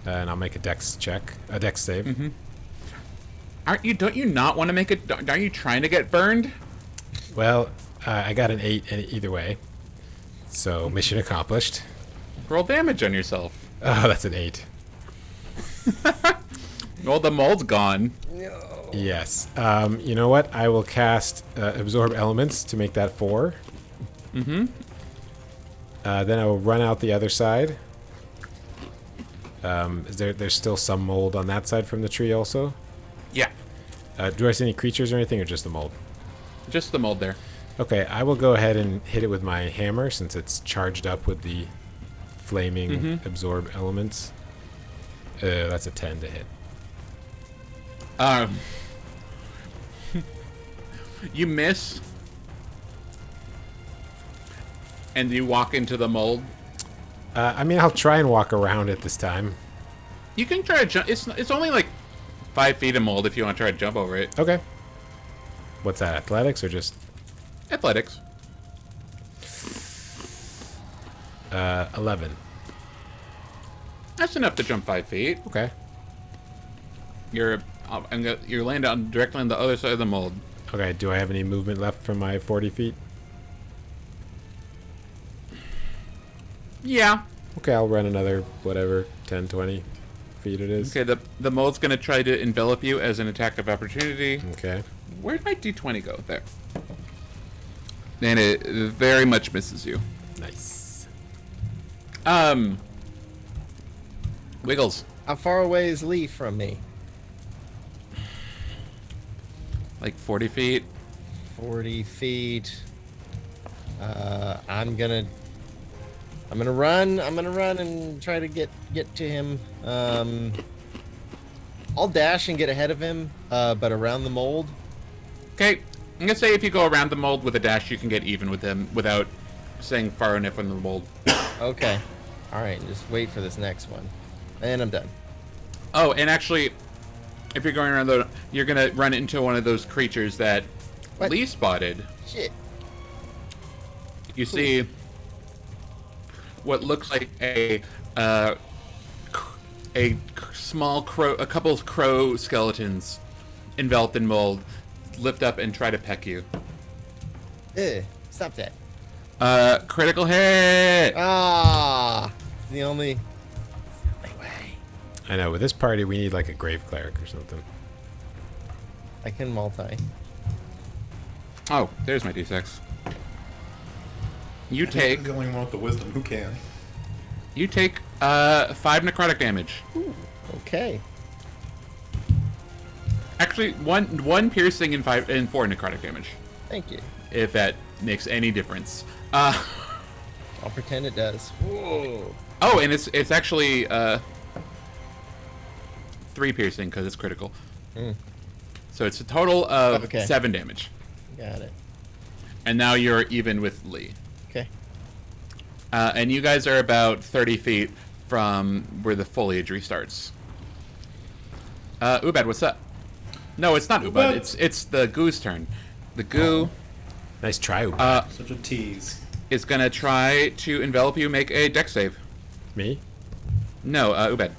And I'll make a dex check, a dex save. Mm-hmm. Don't you not want to make it? Aren't you trying to get burned? Well, I got an 8 either way. So, mission accomplished. Roll damage on yourself. Oh, that's an 8. Well, the mold's gone. No. Yes. You know what? I will cast Absorb Elements to make that 4. Mm-hmm. Then I will run out the other side. There's still some mold on that side from the tree also? Yeah. Do I see any creatures or anything, or just the mold? Just the mold there. Okay, I will go ahead and hit it with my hammer since it's charged up with the flaming absorb elements. That's a 10 to hit. You miss, and you walk into the mold. I mean, I'll try and walk around it this time. You can try to jump. It's only like 5 feet of mold if you want to try to jump over it. Okay. What's that, athletics or just... Athletics. 11. That's enough to jump 5 feet. Okay. You're landing directly on the other side of the mold. Okay, do I have any movement left from my 40 feet? Yeah. Okay, I'll run another, whatever, 10, 20 feet it is. Okay, the mold's gonna try to envelop you as an attack of opportunity. Okay. Where'd my d20 go? There. And it very much misses you. Nice. Wiggles. How far away is Lee from me? Like 40 feet. 40 feet. I'm gonna run and try to get to him. I'll dash and get ahead of him, but around the mold. Okay, I'm gonna say if you go around the mold with a dash, you can get even with him without staying far enough from the mold. Okay. All right, just wait for this next one. And I'm done. Oh, and actually, if you're going around you're gonna run into one of those creatures that What? Lee spotted. Shit. You see what looks like a small crow, a couple of crow skeletons enveloped in mold, lift up and try to peck you. Stop that. Critical hit. Ah, the only way. I know, with this party, we need like a grave cleric or something. I can multi. Oh, there's my d6. You I'm take the only one with the wisdom who can. 5 necrotic damage. Ooh, okay. Actually, one piercing and 4 necrotic damage. Thank you. If that makes any difference. I'll pretend it does. Whoa. Oh, and it's actually 3 piercing because it's critical. So it's a total of Okay. 7 damage. Got it. And now you're even with Lee. Okay. And you guys are about 30 feet from where the foliage restarts. Ubad, what's up? No, it's not Ubad. It's the goo's turn. The goo Nice try, Uber. Such a tease. is gonna try to envelop you. Make a dex save. Me? No, Ubad.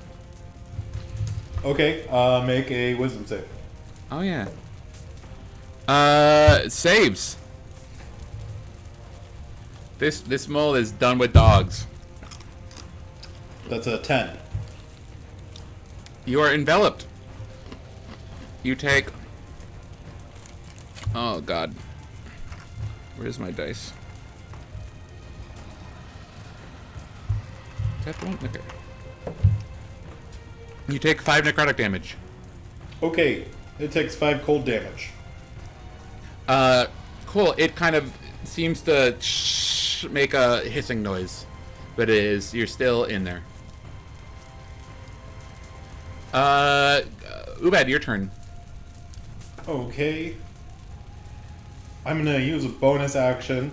Okay, make a wisdom save. Oh yeah. Saves. This mole is done with dogs. That's a 10. You are enveloped. You take. Oh God. Where's my dice? Is that the one? Okay. You take 5 necrotic damage. Okay, it takes 5 cold damage. Cool. It kind of seems to make a hissing noise, but you're still in there. Ubad, your turn. Okay. I'm gonna use a bonus action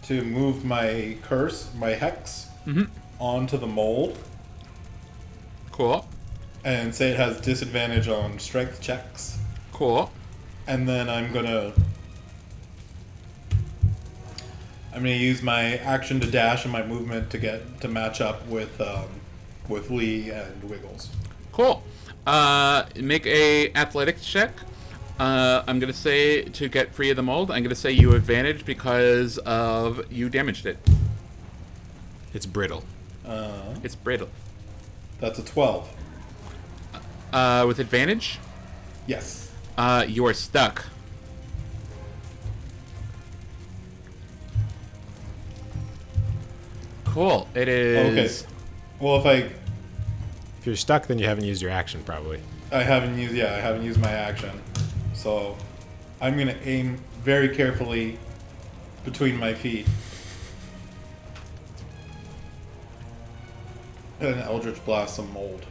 to move my curse, my hex, onto the mold, Cool. and say it has disadvantage on strength checks. Cool. And then I'm gonna use my action to dash and my movement to match up with Lee and Wiggles. Cool. Make a athletics check. I'm gonna say to get free of the mold. I'm gonna say you have advantage because of you damaged it. It's brittle. It's brittle. That's a 12. With advantage, Yes. you are stuck. Cool. It is. Okay. Well, If you're stuck, then you haven't used your action, probably. I haven't used my action. So I'm gonna aim very carefully between my feet. And Eldritch Blast some mold.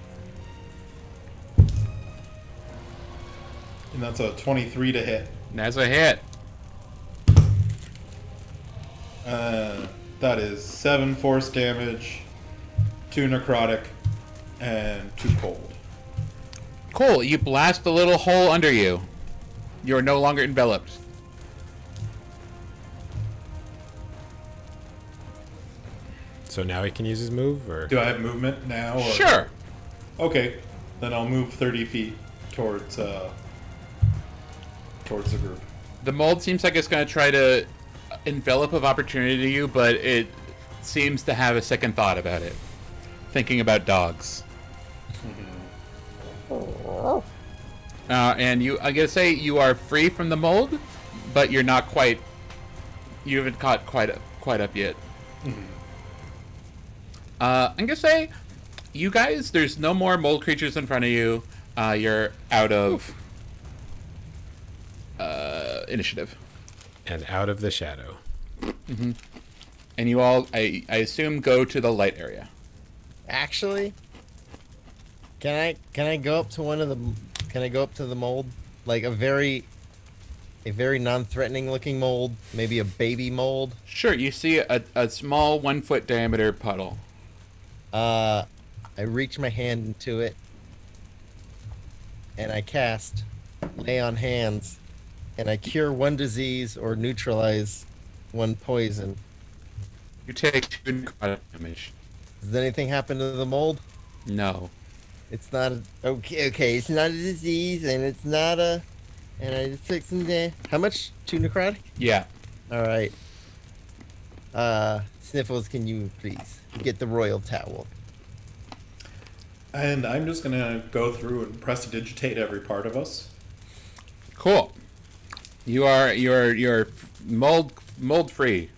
And that's a 23 to hit. That's a hit. That is 7 force damage, 2 necrotic, and 2 cold. Cool. You blast a little hole under you. You are no longer enveloped. So now he can use his move, or Do I have movement now? Or? Sure. Okay, then I'll move 30 feet towards the group. The mold seems like it's going to try to envelop of opportunity to you, but it seems to have a second thought about it. Thinking about dogs. And I gotta say, you are free from the mold, but you're not quite. You haven't caught quite up yet. I'm gonna say, you guys, there's no more mold creatures in front of you. You're out of initiative. and out of the shadow. And you all, I assume, go to the light area. Actually, can I go up to one of the? Can I go up to the mold, like a very non-threatening looking mold, maybe a baby mold? Sure, you see a small 1 foot diameter puddle. I reach my hand into it, and I cast Lay on Hands, and I cure 1 disease or neutralize 1 poison. You take 2 necrotic damage. Does anything happen to the mold? No. It's not a, okay. It's not a disease, and it's not a. And I just took some damage. How much? 2 necrotic? Yeah. All right. Sniffles, can you please get the royal towel? And I'm just gonna go through and prestidigitate every part of us. Cool. You're mold free.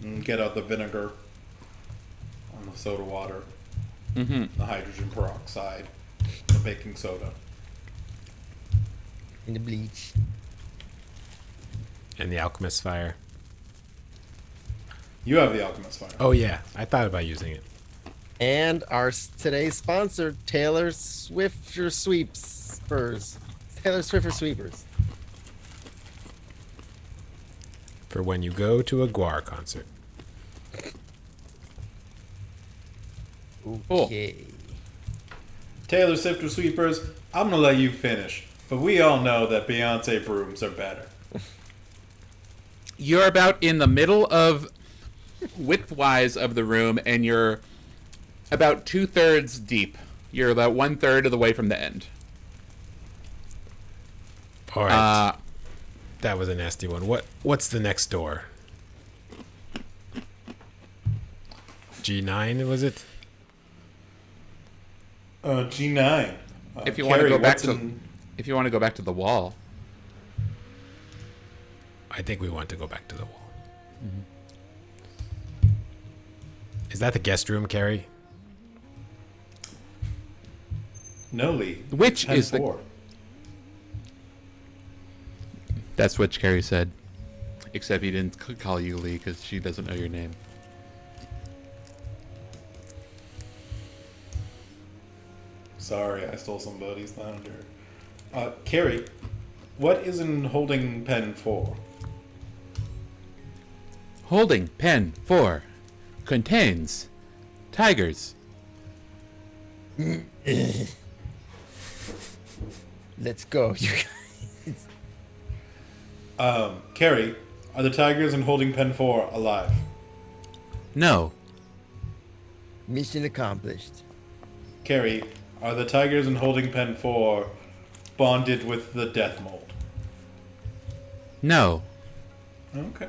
And get out the vinegar on the soda water, Mm-hmm. the hydrogen peroxide, the baking soda. And the bleach. And the alchemist's fire. You have the alchemist fire. Oh yeah, I thought about using it. And our today's sponsor, Taylor Swifter Sweepers. Taylor Swifter Sweepers. For when you go to a Guar concert. Okay. Taylor Sifter Sweepers, I'm gonna let you finish, but we all know that Beyonce brooms are better. You're about in the middle of width-wise of the room, and you're about 2/3 deep. You're about 1/3 of the way from the end. All right. That was a nasty one. What's the next door? G9 was it? G9. If you want to Carrie, go back what's to, in- if you want to go back to the wall, I think we want to go back to the wall. Is that the guest room, Carrie? No, Lee. Which Pen is the- 4. that's what Carrie said. Except he didn't call you Lee because she doesn't know your name. Sorry, I stole somebody's thunder. Carrie, what is in holding pen 4? Holding pen 4 contains tigers. Let's go. You guys. Carrie, are the tigers in holding pen 4 alive? No. Mission accomplished. Carrie, are the tigers in holding pen 4 bonded with the death mold? No. Okay.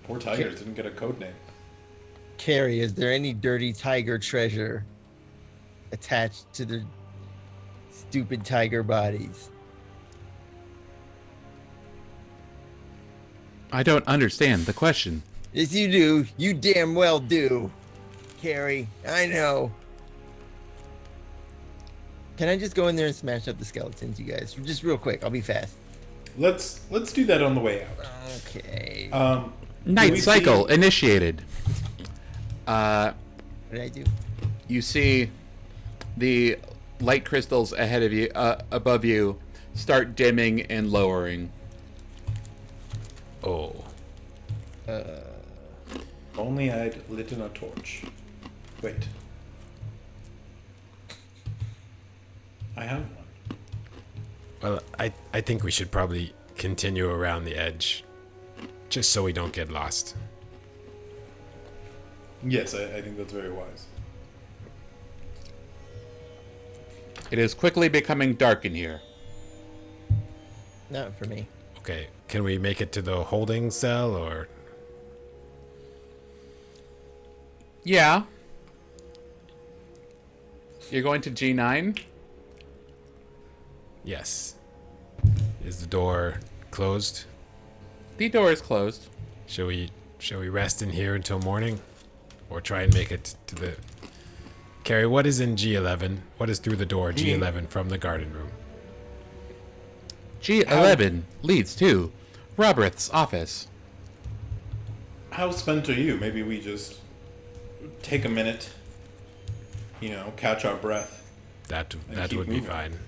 Poor tigers didn't get a code name. Carrie, is there any dirty tiger treasure attached to the stupid tiger bodies? I don't understand the question. Yes, you do. You damn well do. Carrie, I know. Can I just go in there and smash up the skeletons, you guys? Just real quick. I'll be fast. Let's do that on the way out. Okay. Do Night we cycle see- initiated. What did I do? You see the light crystals ahead of you, above you, start dimming and lowering. Oh. Only I'd lit in a torch. Wait. I have one. Well, I think we should probably continue around the edge, just so we don't get lost. Yes, I think that's very wise. It is quickly becoming dark in here. Not for me. Okay, can we make it to the holding cell, or... Yeah. You're going to G9? Yes. Is the door closed? The door is closed. Shall we rest in here until morning? Or try and make it to the... Carrie, what is in G11? What is through the door, G11, from the garden room? G11 leads to Robert's office. How spent are you? Maybe we just take a minute, catch our breath. That keep would be moving. fine.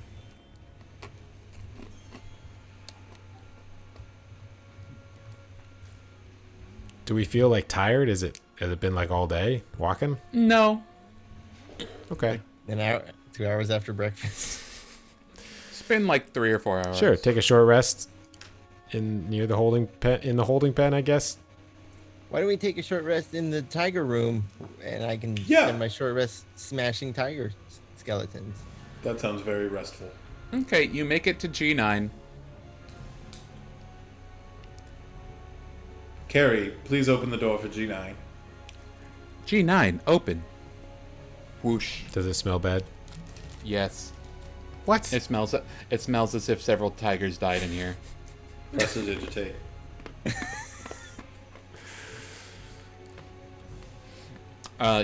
Do we feel like tired? Has it been like all day walking? No. Okay. An hour, 2 hours after breakfast. It's been like 3 or 4 hours. Sure. Take a short rest near the holding pen, I guess. Why don't we take a short rest in the tiger room, and I can spend my short rest smashing tiger skeletons. That sounds very restful. Okay, you make it to G9. Carrie, please open the door for G9. G9, open. Whoosh. Does it smell bad? Yes. What? It smells as if several tigers died in here. Prestidigitate.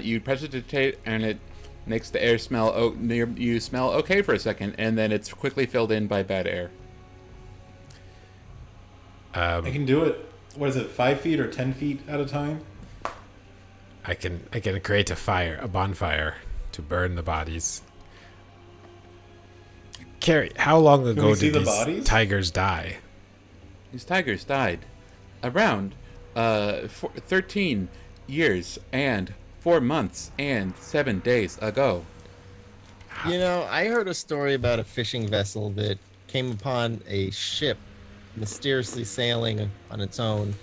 You precipitate, and it makes the air smell. You smell okay for a second, and then it's quickly filled in by bad air. I can do it. What is it? 5 feet or 10 feet at a time? I can create a bonfire to burn the bodies. Carrie, how long ago we see did the these bodies? tigers die? These tigers died around 13 years and 4 months and 7 days ago. I heard a story about a fishing vessel that came upon a ship mysteriously sailing on its own,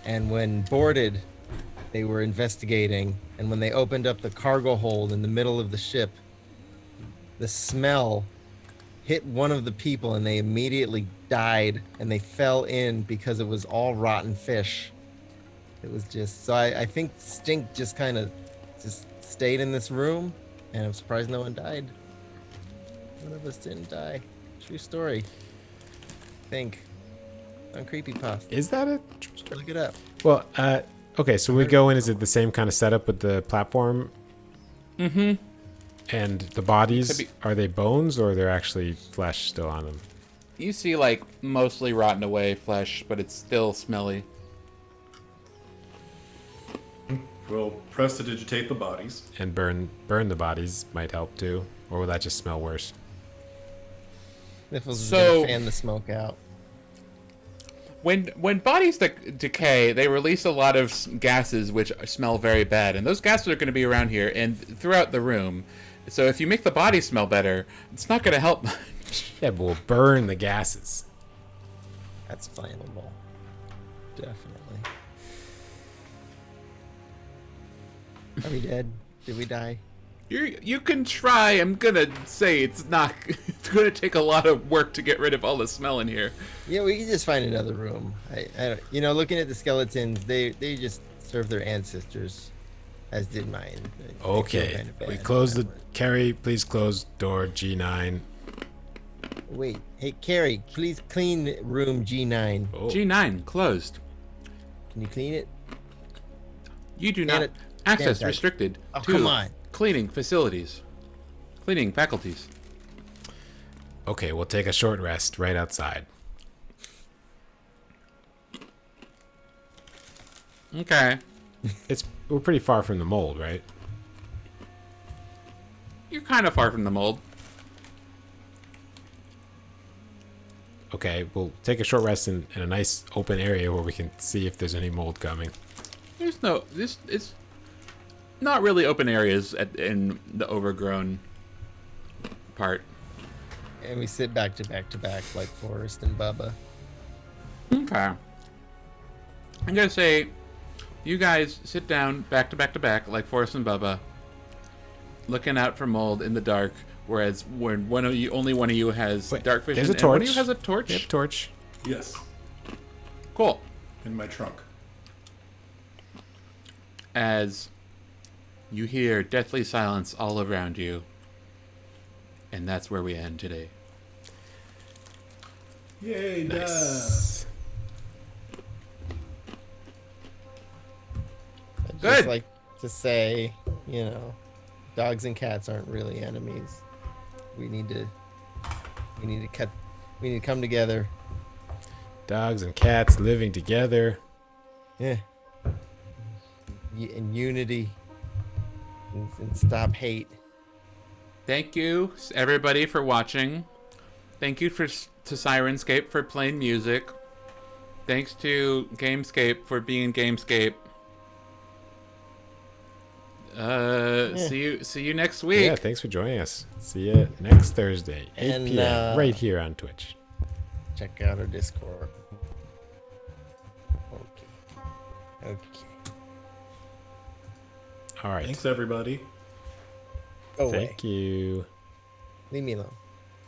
and when boarded, they were investigating, and when they opened up the cargo hold in the middle of the ship, the smell hit one of the people, and they immediately died, and they fell in because it was all rotten fish. It was just so I think stink just kind of just stayed in this room, and I'm surprised no one died. One of us didn't die. True story. Think on Creepypasta. Is that a true story? Look it up. Well, okay, so we go in, is it the same kind of setup with the platform? Mm-hmm. And the bodies, are they bones or they're actually flesh still on them? You see, like, mostly rotten away flesh, but it's still smelly. We'll prestidigitate the bodies. And burn the bodies might help too, or will that just smell worse? Niffles is So- gonna fan the smoke out. When bodies decay, they release a lot of gases which smell very bad, and those gases are going to be around here and throughout the room. So if you make the body smell better, it's not going to help much. Yeah, but we'll burn the gases. That's flammable. Definitely. Are we dead? Did we die? You can try. I'm gonna say it's not. It's gonna take a lot of work to get rid of all the smell in here. Yeah, we can just find another room. I looking at the skeletons, they just serve their ancestors, as did mine. I feel Okay, kinda bad we about close that the... one. Carrie, please close door G9. Wait, hey Carrie, please clean room G9. Oh. G9 closed. Can you clean it? You do Stand not it. access Stand tight. restricted Oh, to come on. cleaning facilities, cleaning faculties. Okay, we'll take a short rest right outside. Okay, We're pretty far from the mold, right? you're kind of far from the mold. Okay, we'll take a short rest in a nice open area where we can see if there's any mold coming. There's no it's not really open areas in the overgrown part. And we sit back to back to back like Forrest and Bubba. Okay. I'm gonna say, you guys sit down back to back to back like Forrest and Bubba, looking out for mold in the dark. Whereas when only one of you has dark vision, there's a and torch. one of you has a torch. Yep, torch. Yes, Cool. in my trunk. As you hear deathly silence all around you, and that's where we end today. Yay, Nice. I'd Good. just like to say, dogs and cats aren't really enemies. We need to come together. Dogs and cats living together. Yeah. In unity. And stop hate. Thank you, everybody, for watching. Thank you to Sirenscape for playing music. Thanks to Gamescape for being Gamescape. See you next week. Yeah, thanks for joining us. See you next Thursday, 8 And, p.m. right here on Twitch. Check out our Discord. Okay. All right. Thanks, everybody. Go away. Thank you. Leave me alone.